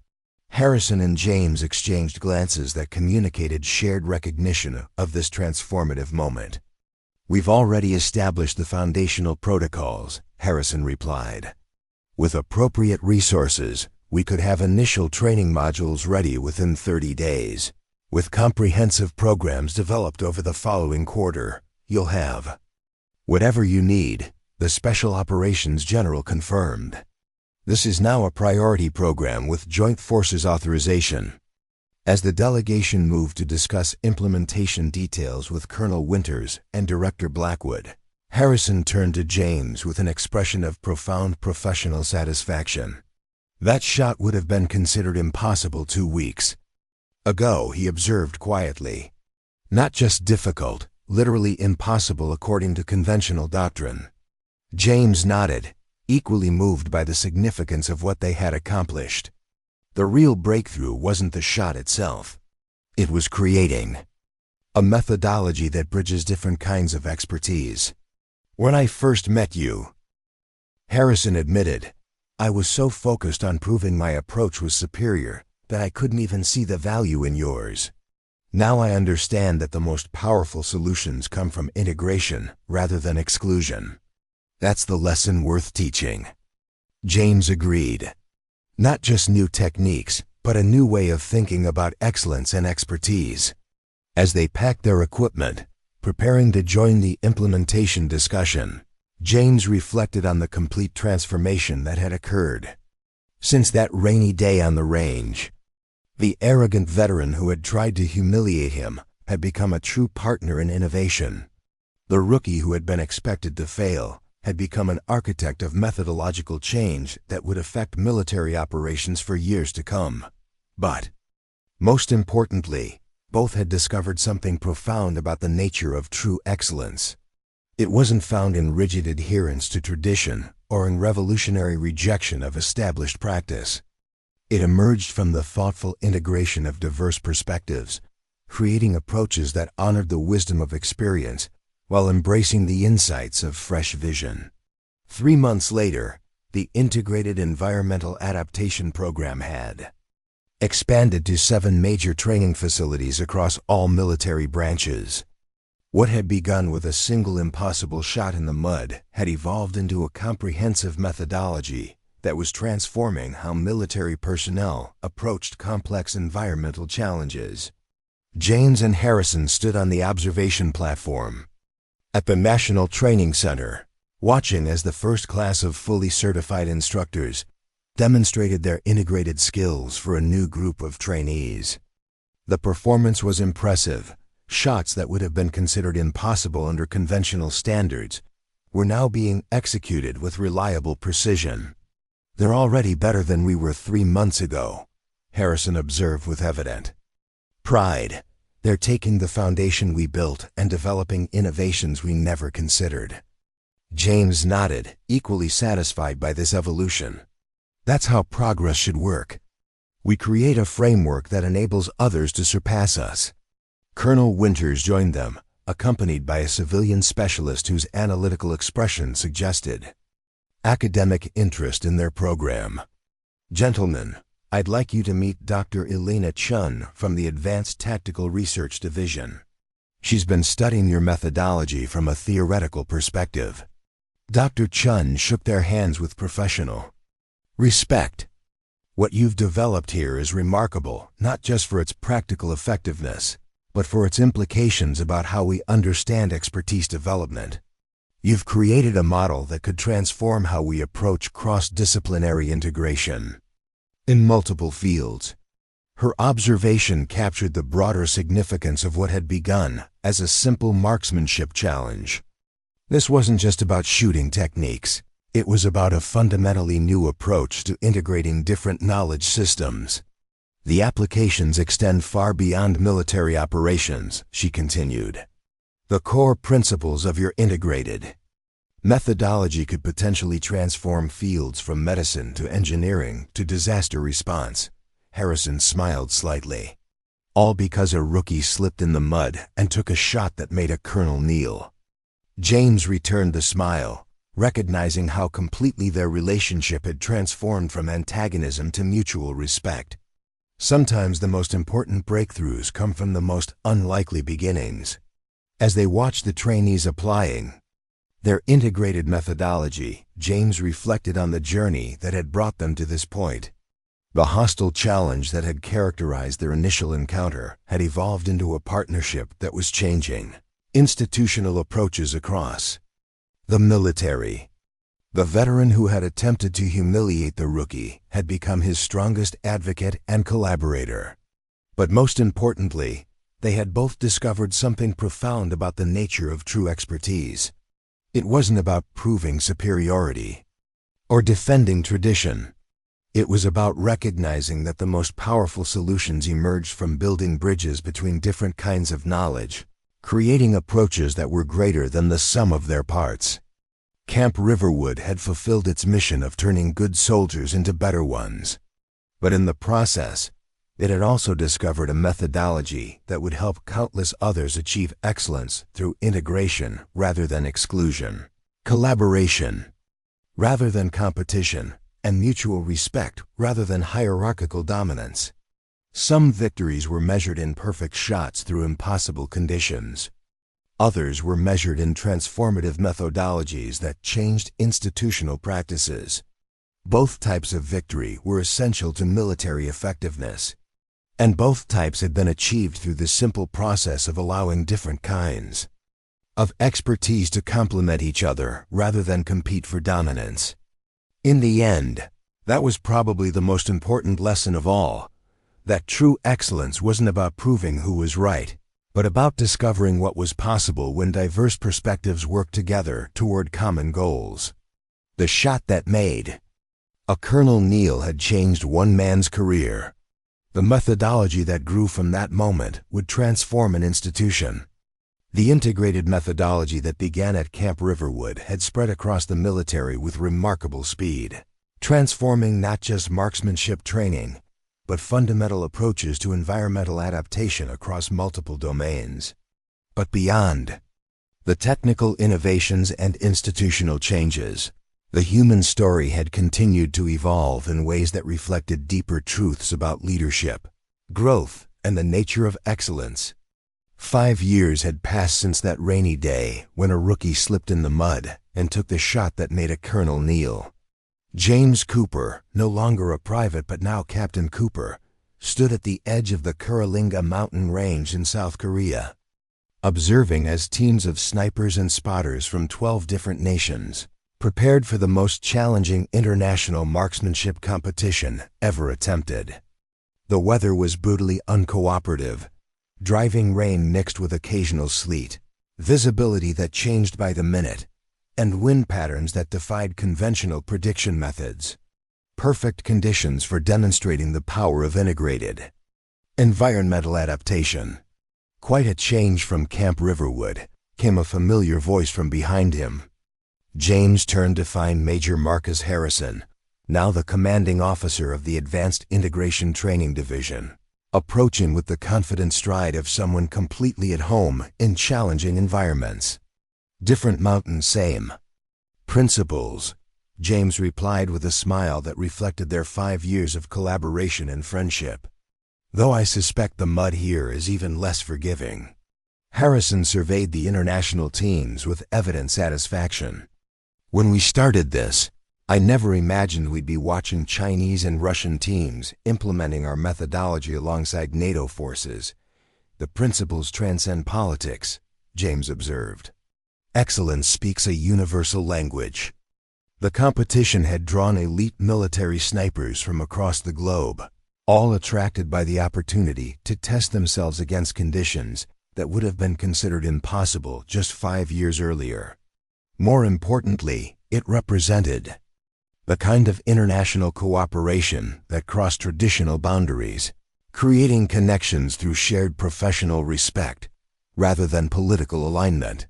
Harrison and James exchanged glances that communicated shared recognition of this transformative moment. "We've already established the foundational protocols," Harrison replied. "With appropriate resources, we could have initial training modules ready within 30 days. With comprehensive programs developed over the following quarter, you'll have whatever you need," the Special Operations General confirmed. "This is now a priority program with Joint Forces authorization." As the delegation moved to discuss implementation details with Colonel Winters and Director Blackwood, Harrison turned to James with an expression of profound professional satisfaction. "That shot would have been considered impossible 2 weeks ago," he observed quietly. "Not just difficult, literally impossible according to conventional doctrine." James nodded, equally moved by the significance of what they had accomplished. The real breakthrough wasn't the shot itself. It was creating a methodology that bridges different kinds of expertise. "When I first met you," Harrison admitted, "I was so focused on proving my approach was superior that I couldn't even see the value in yours. Now I understand that the most powerful solutions come from integration rather than exclusion. That's the lesson worth teaching." James agreed. Not just new techniques, but a new way of thinking about excellence and expertise. As they packed their equipment, preparing to join the implementation discussion, James reflected on the complete transformation that had occurred. Since that rainy day on the range, the arrogant veteran who had tried to humiliate him had become a true partner in innovation. The rookie who had been expected to fail had become an architect of methodological change that would affect military operations for years to come. But, most importantly, both had discovered something profound about the nature of true excellence. It wasn't found in rigid adherence to tradition or in revolutionary rejection of established practice. It emerged from the thoughtful integration of diverse perspectives, creating approaches that honored the wisdom of experience while embracing the insights of fresh vision. 3 months later, the Integrated Environmental Adaptation Program had expanded to 7 major training facilities across all military branches. What had begun with a single impossible shot in the mud had evolved into a comprehensive methodology that was transforming how military personnel approached complex environmental challenges. James and Harrison stood on the observation platform at the National Training Center, watching as the first class of fully certified instructors demonstrated their integrated skills for a new group of trainees. The performance was impressive. Shots that would have been considered impossible under conventional standards were now being executed with reliable precision. "They're already better than we were 3 months ago," Harrison observed with evident pride. "They're taking the foundation we built and developing innovations we never considered." James nodded, equally satisfied by this evolution. "That's how progress should work. We create a framework that enables others to surpass us." Colonel Winters joined them, accompanied by a civilian specialist whose analytical expression suggested academic interest in their program. "Gentlemen, I'd like you to meet Dr. Elena Chun from the Advanced Tactical Research Division. She's been studying your methodology from a theoretical perspective." Dr. Chun shook their hands with professional respect. "What you've developed here is remarkable, not just for its practical effectiveness, but for its implications about how we understand expertise development. You've created a model that could transform how we approach cross-disciplinary integration in multiple fields." Her observation captured the broader significance of what had begun as a simple marksmanship challenge. This wasn't just about shooting techniques. It was about a fundamentally new approach to integrating different knowledge systems. "The applications extend far beyond military operations," she continued. "The core principles of your integrated methodology could potentially transform fields from medicine to engineering to disaster response." Harrison smiled slightly. All because a rookie slipped in the mud and took a shot that made a colonel kneel. James returned the smile, recognizing how completely their relationship had transformed from antagonism to mutual respect. Sometimes the most important breakthroughs come from the most unlikely beginnings. As they watched the trainees applying their integrated methodology, James reflected on the journey that had brought them to this point. The hostile challenge that had characterized their initial encounter had evolved into a partnership that was changing institutional approaches across the military. The veteran who had attempted to humiliate the rookie had become his strongest advocate and collaborator. But most importantly, they had both discovered something profound about the nature of true expertise. It wasn't about proving superiority or defending tradition. It was about recognizing that the most powerful solutions emerged from building bridges between different kinds of knowledge, creating approaches that were greater than the sum of their parts. Camp Riverwood had fulfilled its mission of turning good soldiers into better ones. But in the process, it had also discovered a methodology that would help countless others achieve excellence through integration rather than exclusion, collaboration rather than competition, and mutual respect rather than hierarchical dominance. Some victories were measured in perfect shots through impossible conditions. Others were measured in transformative methodologies that changed institutional practices. Both types of victory were essential to military effectiveness, and both types had been achieved through the simple process of allowing different kinds of expertise to complement each other rather than compete for dominance. In the end, that was probably the most important lesson of all, that true excellence wasn't about proving who was right, but about discovering what was possible when diverse perspectives worked together toward common goals. The shot that made a Colonel Neal had changed one man's career. The methodology that grew from that moment would transform an institution. The integrated methodology that began at Camp Riverwood had spread across the military with remarkable speed, transforming not just marksmanship training, but fundamental approaches to environmental adaptation across multiple domains. But beyond the technical innovations and institutional changes, the human story had continued to evolve in ways that reflected deeper truths about leadership, growth, and the nature of excellence. 5 years had passed since that rainy day when a rookie slipped in the mud and took the shot that made a colonel kneel. James Cooper, no longer a private but now Captain Cooper, stood at the edge of the Kuralinga mountain range in South Korea, observing as teams of snipers and spotters from 12 different nations prepared for the most challenging international marksmanship competition ever attempted. The weather was brutally uncooperative, driving rain mixed with occasional sleet, visibility that changed by the minute, and wind patterns that defied conventional prediction methods. Perfect conditions for demonstrating the power of integrated environmental adaptation. Quite a change from Camp Riverwood, came a familiar voice from behind him. James turned to find Major Marcus Harrison, now the commanding officer of the Advanced Integration Training Division, approaching with the confident stride of someone completely at home in challenging environments. Different mountain, same principles, James replied with a smile that reflected their 5 years of collaboration and friendship. Though I suspect the mud here is even less forgiving. Harrison surveyed the international teams with evident satisfaction. When we started this, I never imagined we'd be watching Chinese and Russian teams implementing our methodology alongside NATO forces. The principles transcend politics, James observed. Excellence speaks a universal language. The competition had drawn elite military snipers from across the globe, all attracted by the opportunity to test themselves against conditions that would have been considered impossible just 5 years earlier. More importantly, it represented the kind of international cooperation that crossed traditional boundaries, creating connections through shared professional respect rather than political alignment.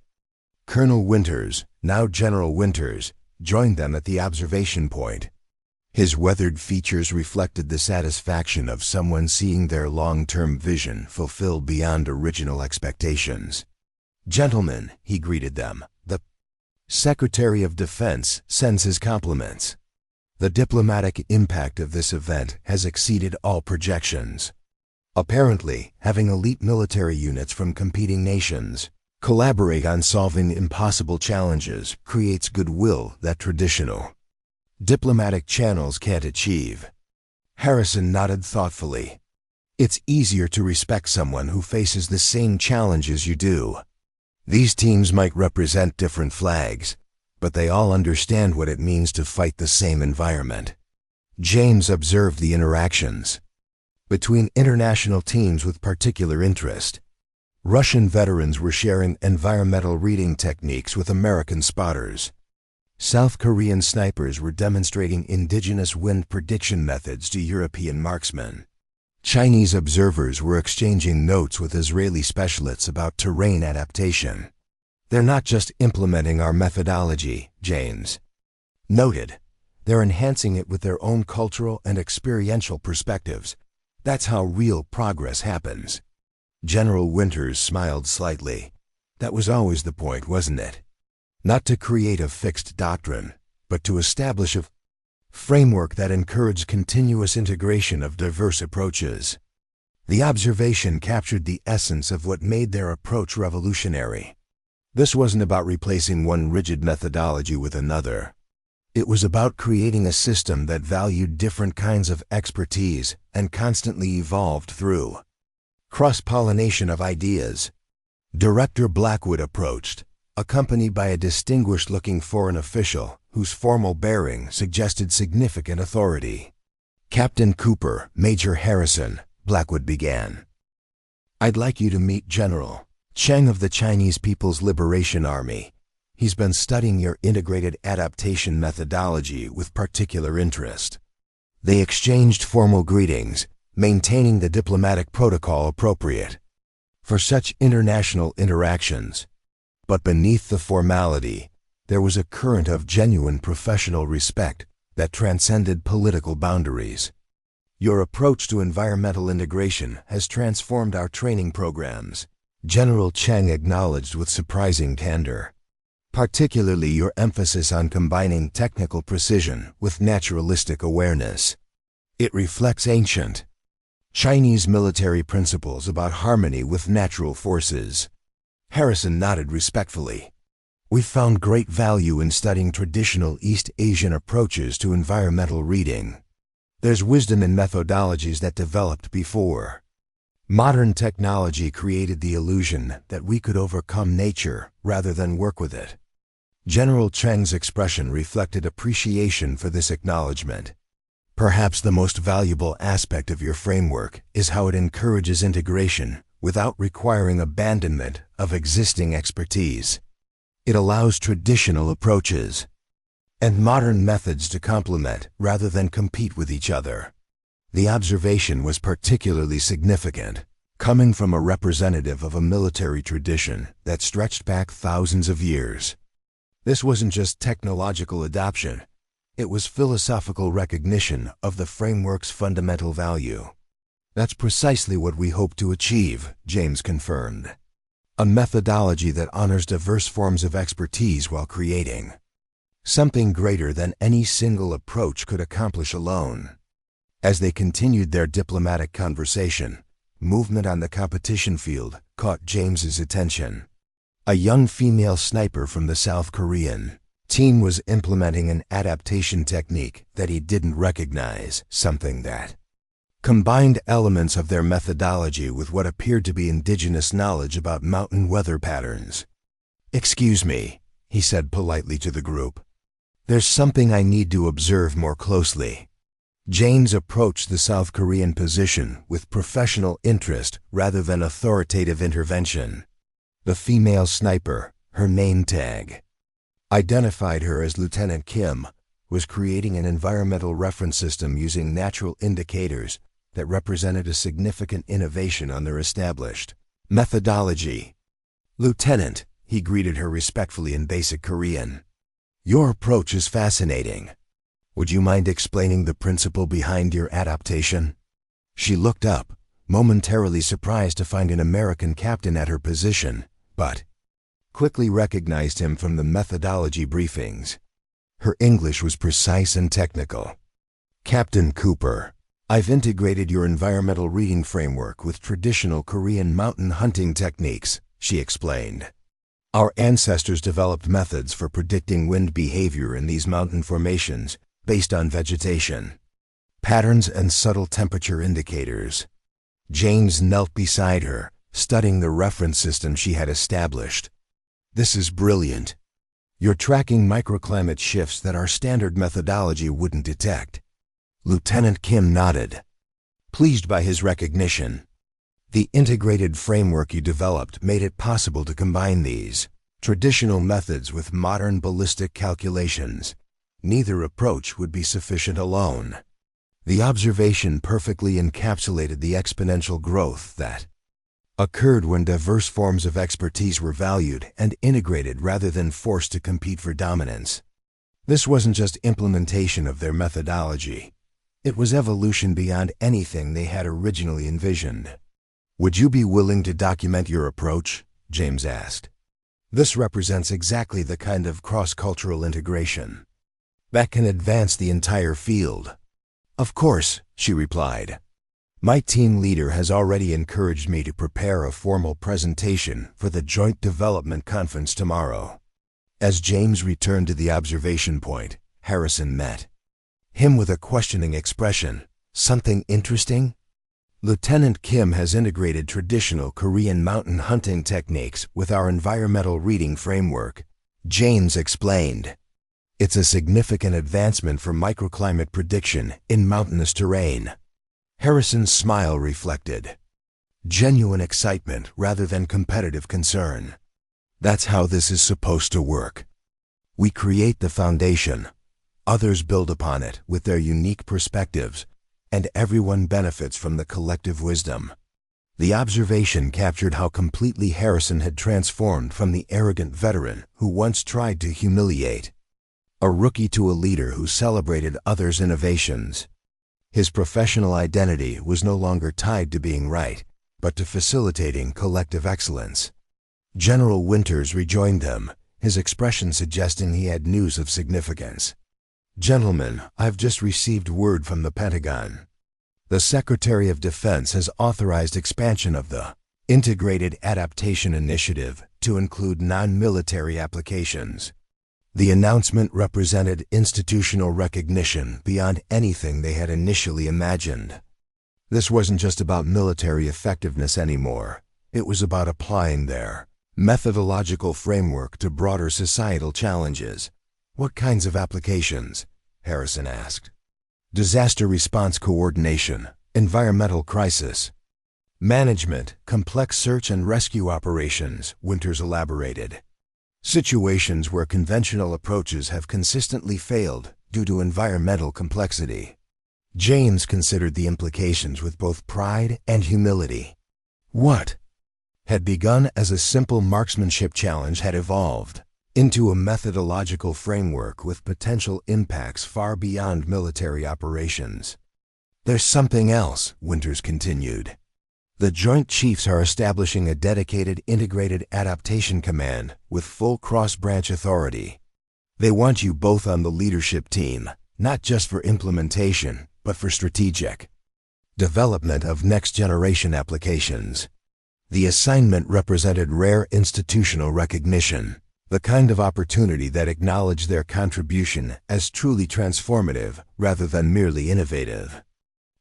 Colonel Winters, now General Winters, joined them at the observation point. His weathered features reflected the satisfaction of someone seeing their long-term vision fulfilled beyond original expectations. "Gentlemen," he greeted them, "the Secretary of Defense sends his compliments. The diplomatic impact of this event has exceeded all projections. Apparently, having elite military units from competing nations collaborate on solving impossible challenges creates goodwill that traditional diplomatic channels can't achieve." Harrison nodded thoughtfully. "It's easier to respect someone who faces the same challenges you do. These teams might represent different flags, but they all understand what it means to fight the same environment." James observed the interactions between international teams with particular interest. Russian veterans were sharing environmental reading techniques with American spotters. South Korean snipers were demonstrating indigenous wind prediction methods to European marksmen. Chinese observers were exchanging notes with Israeli specialists about terrain adaptation. "They're not just implementing our methodology," James noted. "They're enhancing it with their own cultural and experiential perspectives. That's how real progress happens." General Winters smiled slightly. "That was always the point, wasn't it? Not to create a fixed doctrine, but to establish a framework that encouraged continuous integration of diverse approaches." The observation captured the essence of what made their approach revolutionary. This wasn't about replacing one rigid methodology with another. It was about creating a system that valued different kinds of expertise and constantly evolved through cross-pollination of ideas. Director Blackwood approached, accompanied by a distinguished-looking foreign official whose formal bearing suggested significant authority. "Captain Cooper, Major Harrison," Blackwood began. "I'd like you to meet General Cheng of the Chinese People's Liberation Army. He's been studying your integrated adaptation methodology with particular interest." They exchanged formal greetings, maintaining the diplomatic protocol appropriate for such international interactions. But beneath the formality, there was a current of genuine professional respect that transcended political boundaries. "Your approach to environmental integration has transformed our training programs," General Cheng acknowledged with surprising candor. "Particularly your emphasis on combining technical precision with naturalistic awareness. It reflects ancient Chinese military principles about harmony with natural forces." Harrison nodded respectfully. "We found great value in studying traditional East Asian approaches to environmental reading. There's wisdom in methodologies that developed before modern technology created the illusion that we could overcome nature rather than work with it." General Cheng's expression reflected appreciation for this acknowledgement. "Perhaps the most valuable aspect of your framework is how it encourages integration without requiring abandonment of existing expertise. It allows traditional approaches and modern methods to complement rather than compete with each other." The observation was particularly significant, coming from a representative of a military tradition that stretched back thousands of years. This wasn't just technological adoption, it was philosophical recognition of the framework's fundamental value. "That's precisely what we hope to achieve," James confirmed. "A methodology that honors diverse forms of expertise while creating something greater than any single approach could accomplish alone." As they continued their diplomatic conversation, movement on the competition field caught James's attention. A young female sniper from the South Korean team was implementing an adaptation technique that he didn't recognize, something that combined elements of their methodology with what appeared to be indigenous knowledge about mountain weather patterns. "Excuse me," he said politely to the group. "There's something I need to observe more closely." James approached the South Korean position with professional interest rather than authoritative intervention. The female sniper, her name tag identified her as Lieutenant Kim, was creating an environmental reference system using natural indicators that represented a significant innovation on their established methodology. "Lieutenant," he greeted her respectfully in basic Korean, "your approach is fascinating. Would you mind explaining the principle behind your adaptation? She looked up, momentarily surprised to find an American captain at her position, but quickly recognized him from the methodology briefings. Her English was precise and technical. Captain Cooper, I've integrated your environmental reading framework with traditional Korean mountain hunting techniques, she explained. Our ancestors developed methods for predicting wind behavior in these mountain formations based on vegetation, patterns, and subtle temperature indicators. James knelt beside her, studying the reference system she had established. This is brilliant. You're tracking microclimate shifts that our standard methodology wouldn't detect. Lieutenant Kim nodded, pleased by his recognition. The integrated framework you developed made it possible to combine these traditional methods with modern ballistic calculations. Neither approach would be sufficient alone. The observation perfectly encapsulated the exponential growth that occurred when diverse forms of expertise were valued and integrated rather than forced to compete for dominance. This wasn't just implementation of their methodology. It was evolution beyond anything they had originally envisioned. Would you be willing to document your approach? James asked. This represents exactly the kind of cross-cultural integration that can advance the entire field. Of course, she replied. My team leader has already encouraged me to prepare a formal presentation for the Joint Development Conference tomorrow. As James returned to the observation point, Harrison met him with a questioning expression. Something interesting? Lieutenant Kim has integrated traditional Korean mountain hunting techniques with our environmental reading framework, James explained. It's a significant advancement for microclimate prediction in mountainous terrain. Harrison's smile reflected genuine excitement rather than competitive concern. That's how this is supposed to work. We create the foundation. Others build upon it with their unique perspectives, and everyone benefits from the collective wisdom. The observation captured how completely Harrison had transformed from the arrogant veteran who once tried to humiliate a rookie to a leader who celebrated others' innovations. His professional identity was no longer tied to being right, but to facilitating collective excellence. General Winters rejoined them, his expression suggesting he had news of significance. Gentlemen, I've just received word from the Pentagon. The Secretary of Defense has authorized expansion of the Integrated Adaptation Initiative to include non-military applications. The announcement represented institutional recognition beyond anything they had initially imagined. This wasn't just about military effectiveness anymore. It was about applying their methodological framework to broader societal challenges. What kinds of applications? Harrison asked. Disaster response coordination, environmental crisis management, complex search and rescue operations, Winters elaborated. Situations where conventional approaches have consistently failed due to environmental complexity. James considered the implications with both pride and humility. What had begun as a simple marksmanship challenge had evolved into a methodological framework with potential impacts far beyond military operations. There's something else, Winters continued. The Joint Chiefs are establishing a dedicated integrated adaptation command with full cross-branch authority. They want you both on the leadership team, not just for implementation, but for strategic development of next-generation applications. The assignment represented rare institutional recognition, the kind of opportunity that acknowledged their contribution as truly transformative rather than merely innovative.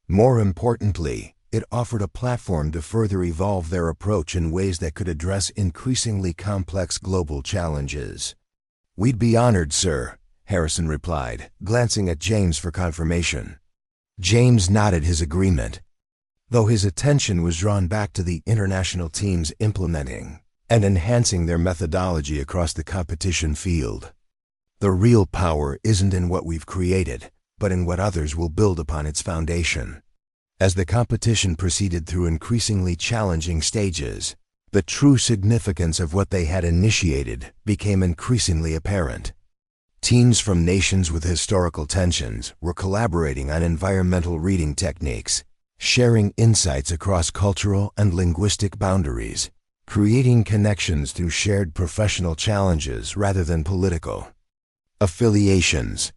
More importantly, it offered a platform to further evolve their approach in ways that could address increasingly complex global challenges. We'd be honored, sir, Harrison replied, glancing at James for confirmation. James nodded his agreement, though his attention was drawn back to the international teams implementing and enhancing their methodology across the competition field. The real power isn't in what we've created, but in what others will build upon its foundation. As the competition proceeded through increasingly challenging stages, the true significance of what they had initiated became increasingly apparent. Teams from nations with historical tensions were collaborating on environmental reading techniques, sharing insights across cultural and linguistic boundaries, creating connections through shared professional challenges rather than political affiliations.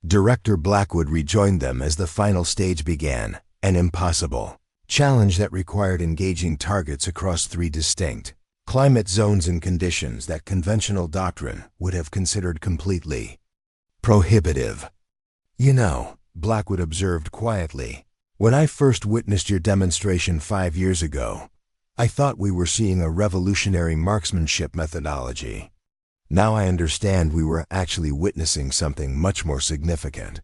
Director Blackwood rejoined them as the final stage began, an impossible challenge that required engaging targets across 3 distinct climate zones and conditions that conventional doctrine would have considered completely prohibitive. "You know," Blackwood observed quietly, "when I first witnessed your demonstration 5 years ago, I thought we were seeing a revolutionary marksmanship methodology. Now I understand we were actually witnessing something much more significant.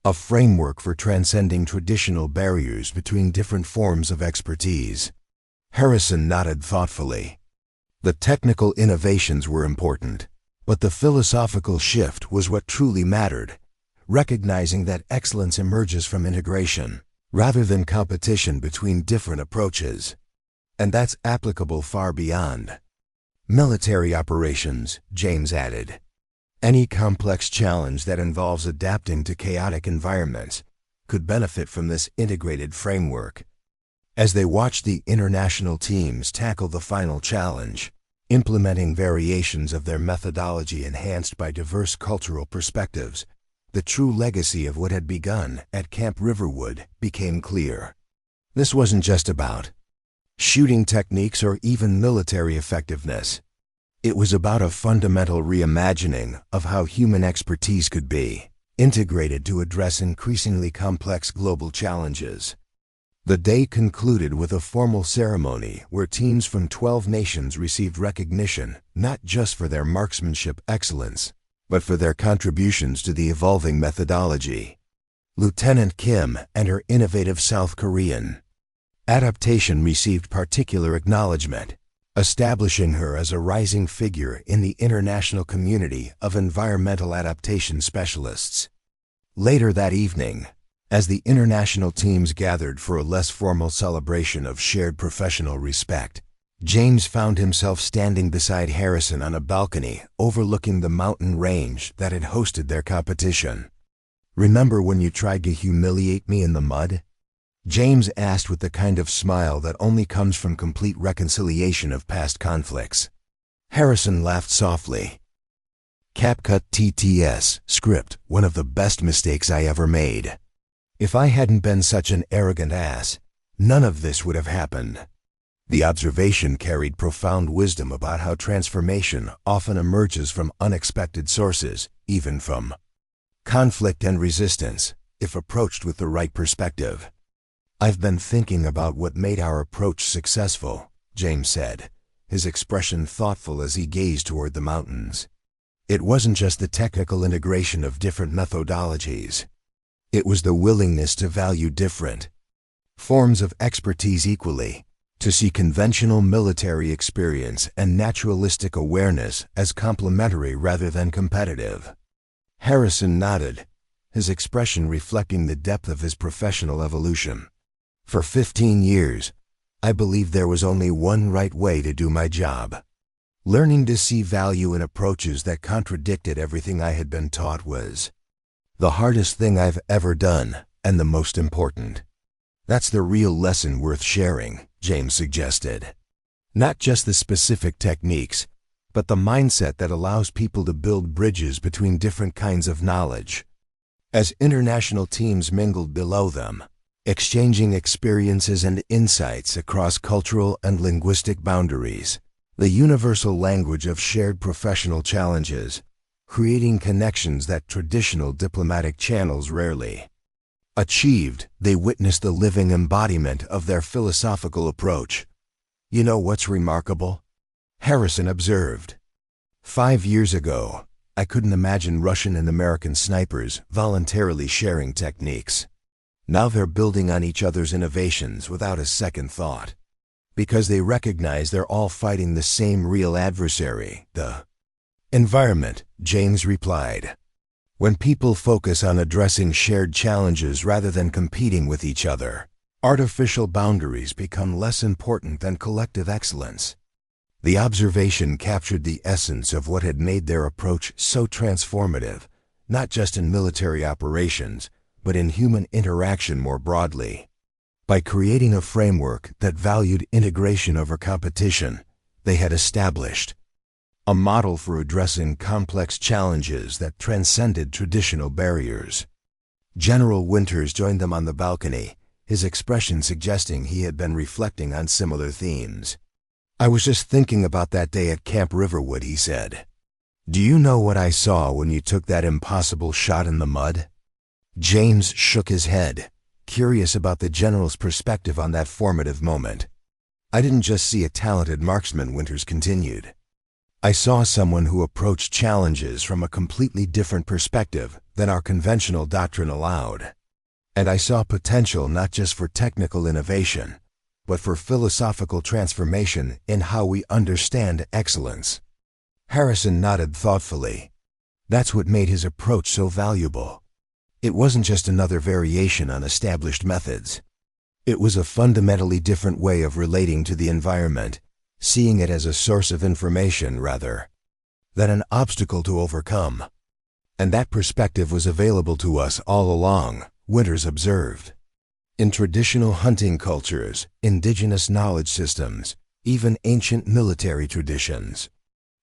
A framework for transcending traditional barriers between different forms of expertise." Harrison nodded thoughtfully. The technical innovations were important, but the philosophical shift was what truly mattered, recognizing that excellence emerges from integration, rather than competition between different approaches. And that's applicable far beyond military operations, James added. Any complex challenge that involves adapting to chaotic environments could benefit from this integrated framework. As they watched the international teams tackle the final challenge, implementing variations of their methodology enhanced by diverse cultural perspectives, the true legacy of what had begun at Camp Riverwood became clear. This wasn't just about shooting techniques or even military effectiveness. It was about a fundamental reimagining of how human expertise could be integrated to address increasingly complex global challenges. The day concluded with a formal ceremony where teams from 12 nations received recognition not just for their marksmanship excellence, but for their contributions to the evolving methodology. Lieutenant Kim and her innovative South Korean adaptation received particular acknowledgement, establishing her as a rising figure in the international community of environmental adaptation specialists. Later that evening, as the international teams gathered for a less formal celebration of shared professional respect, James found himself standing beside Harrison on a balcony overlooking the mountain range that had hosted their competition. "Remember when you tried to humiliate me in the mud?" James asked with the kind of smile that only comes from complete reconciliation of past conflicts. Harrison laughed softly. "CapCut TTS script, one of the best mistakes I ever made. If I hadn't been such an arrogant ass, none of this would have happened." The observation carried profound wisdom about how transformation often emerges from unexpected sources, even from conflict and resistance, if approached with the right perspective. "I've been thinking about what made our approach successful," James said, his expression thoughtful as he gazed toward the mountains. "It wasn't just the technical integration of different methodologies. It was the willingness to value different forms of expertise equally, to see conventional military experience and naturalistic awareness as complementary rather than competitive." Harrison nodded, his expression reflecting the depth of his professional evolution. "For 15 years, I believed there was only one right way to do my job. Learning to see value in approaches that contradicted everything I had been taught was the hardest thing I've ever done, and the most important. That's the real lesson worth sharing," James suggested. "Not just the specific techniques, but the mindset that allows people to build bridges between different kinds of knowledge." As international teams mingled below them, exchanging experiences and insights across cultural and linguistic boundaries, the universal language of shared professional challenges, creating connections that traditional diplomatic channels rarely achieved, they witnessed the living embodiment of their philosophical approach. "You know what's remarkable?" Harrison observed. 5 years ago, I couldn't imagine Russian and American snipers voluntarily sharing techniques. Now they're building on each other's innovations without a second thought, because they recognize they're all fighting the same real adversary, the environment, James replied. "When people focus on addressing shared challenges rather than competing with each other, artificial boundaries become less important than collective excellence." The observation captured the essence of what had made their approach so transformative, not just in military operations, but in human interaction more broadly. By creating a framework that valued integration over competition, they had established a model for addressing complex challenges that transcended traditional barriers. General Winters joined them on the balcony, his expression suggesting he had been reflecting on similar themes. "I was just thinking about that day at Camp Riverwood," he said. "Do you know what I saw when you took that impossible shot in the mud?" James shook his head, curious about the general's perspective on that formative moment. "I didn't just see a talented marksman," Winters continued. "I saw someone who approached challenges from a completely different perspective than our conventional doctrine allowed. And I saw potential not just for technical innovation, but for philosophical transformation in how we understand excellence." Harrison nodded thoughtfully. That's what made his approach so valuable. It wasn't just another variation on established methods. It was a fundamentally different way of relating to the environment, seeing it as a source of information rather than an obstacle to overcome. And that perspective was available to us all along, Winters observed. In traditional hunting cultures, indigenous knowledge systems, even ancient military traditions,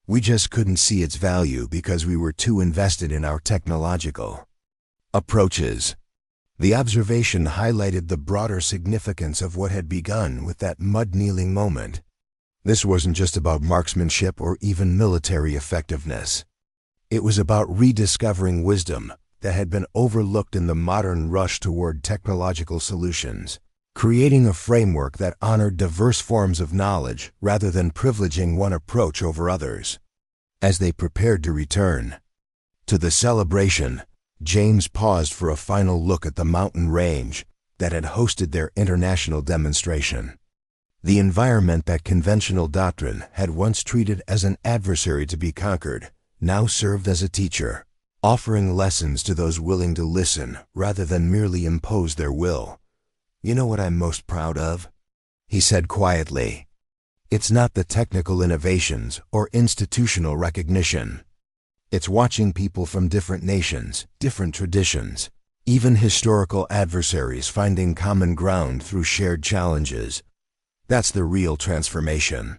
we just couldn't see its value because we were too invested in our technological approaches. The observation highlighted the broader significance of what had begun with that mud-kneeling moment. This wasn't just about marksmanship or even military effectiveness. It was about rediscovering wisdom that had been overlooked in the modern rush toward technological solutions, creating a framework that honored diverse forms of knowledge rather than privileging one approach over others. As they prepared to return to the celebration, James paused for a final look at the mountain range that had hosted their international demonstration. The environment that conventional doctrine had once treated as an adversary to be conquered now served as a teacher, offering lessons to those willing to listen rather than merely impose their will. "You know what I'm most proud of?" he said quietly. "It's not the technical innovations or institutional recognition. It's watching people from different nations, different traditions, even historical adversaries finding common ground through shared challenges. That's the real transformation."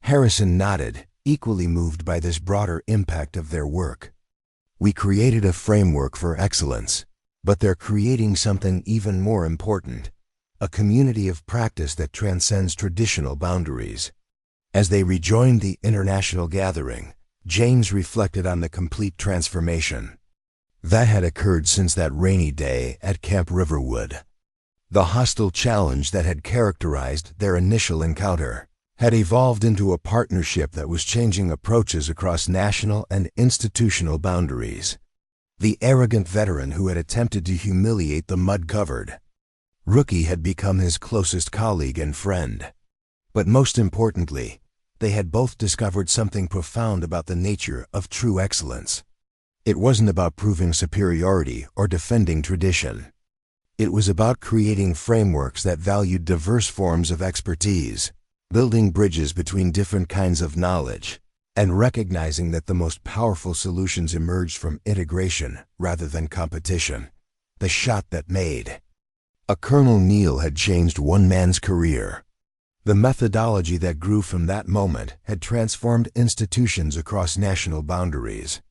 Harrison nodded, equally moved by this broader impact of their work. "We created a framework for excellence, but they're creating something even more important, a community of practice that transcends traditional boundaries." As they rejoined the international gathering, James reflected on the complete transformation that had occurred since that rainy day at Camp Riverwood. The hostile challenge that had characterized their initial encounter had evolved into a partnership that was changing approaches across national and institutional boundaries. The arrogant veteran who had attempted to humiliate the mud-covered rookie had become his closest colleague and friend. But most importantly, they had both discovered something profound about the nature of true excellence. It wasn't about proving superiority or defending tradition. It was about creating frameworks that valued diverse forms of expertise, building bridges between different kinds of knowledge, and recognizing that the most powerful solutions emerged from integration rather than competition. The shot that made a Colonel Neal had changed one man's career. The methodology that grew from that moment had transformed institutions across national boundaries.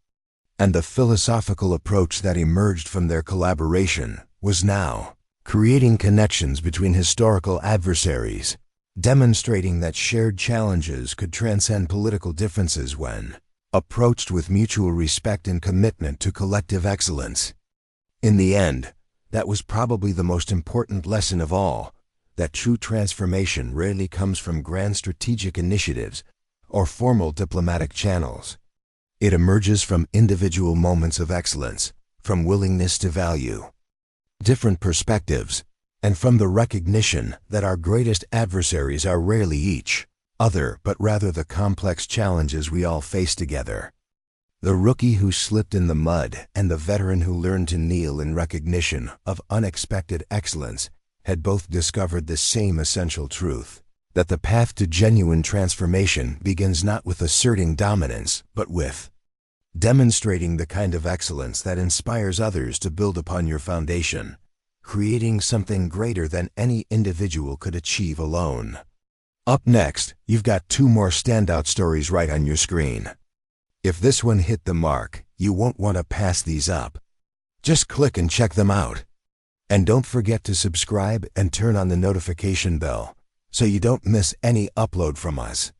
And the philosophical approach that emerged from their collaboration was now creating connections between historical adversaries, demonstrating that shared challenges could transcend political differences when approached with mutual respect and commitment to collective excellence. In the end, that was probably the most important lesson of all, that true transformation rarely comes from grand strategic initiatives or formal diplomatic channels. It emerges from individual moments of excellence, from willingness to value different perspectives, and from the recognition that our greatest adversaries are rarely each other, but rather the complex challenges we all face together. The rookie who slipped in the mud and the veteran who learned to kneel in recognition of unexpected excellence had both discovered the same essential truth. that the path to genuine transformation begins not with asserting dominance, but with demonstrating the kind of excellence that inspires others to build upon your foundation, creating something greater than any individual could achieve alone. Up next, you've got 2 more standout stories right on your screen. If this one hit the mark, you won't want to pass these up. Just click and check them out. And don't forget to subscribe and turn on the notification bell so you don't miss any upload from us.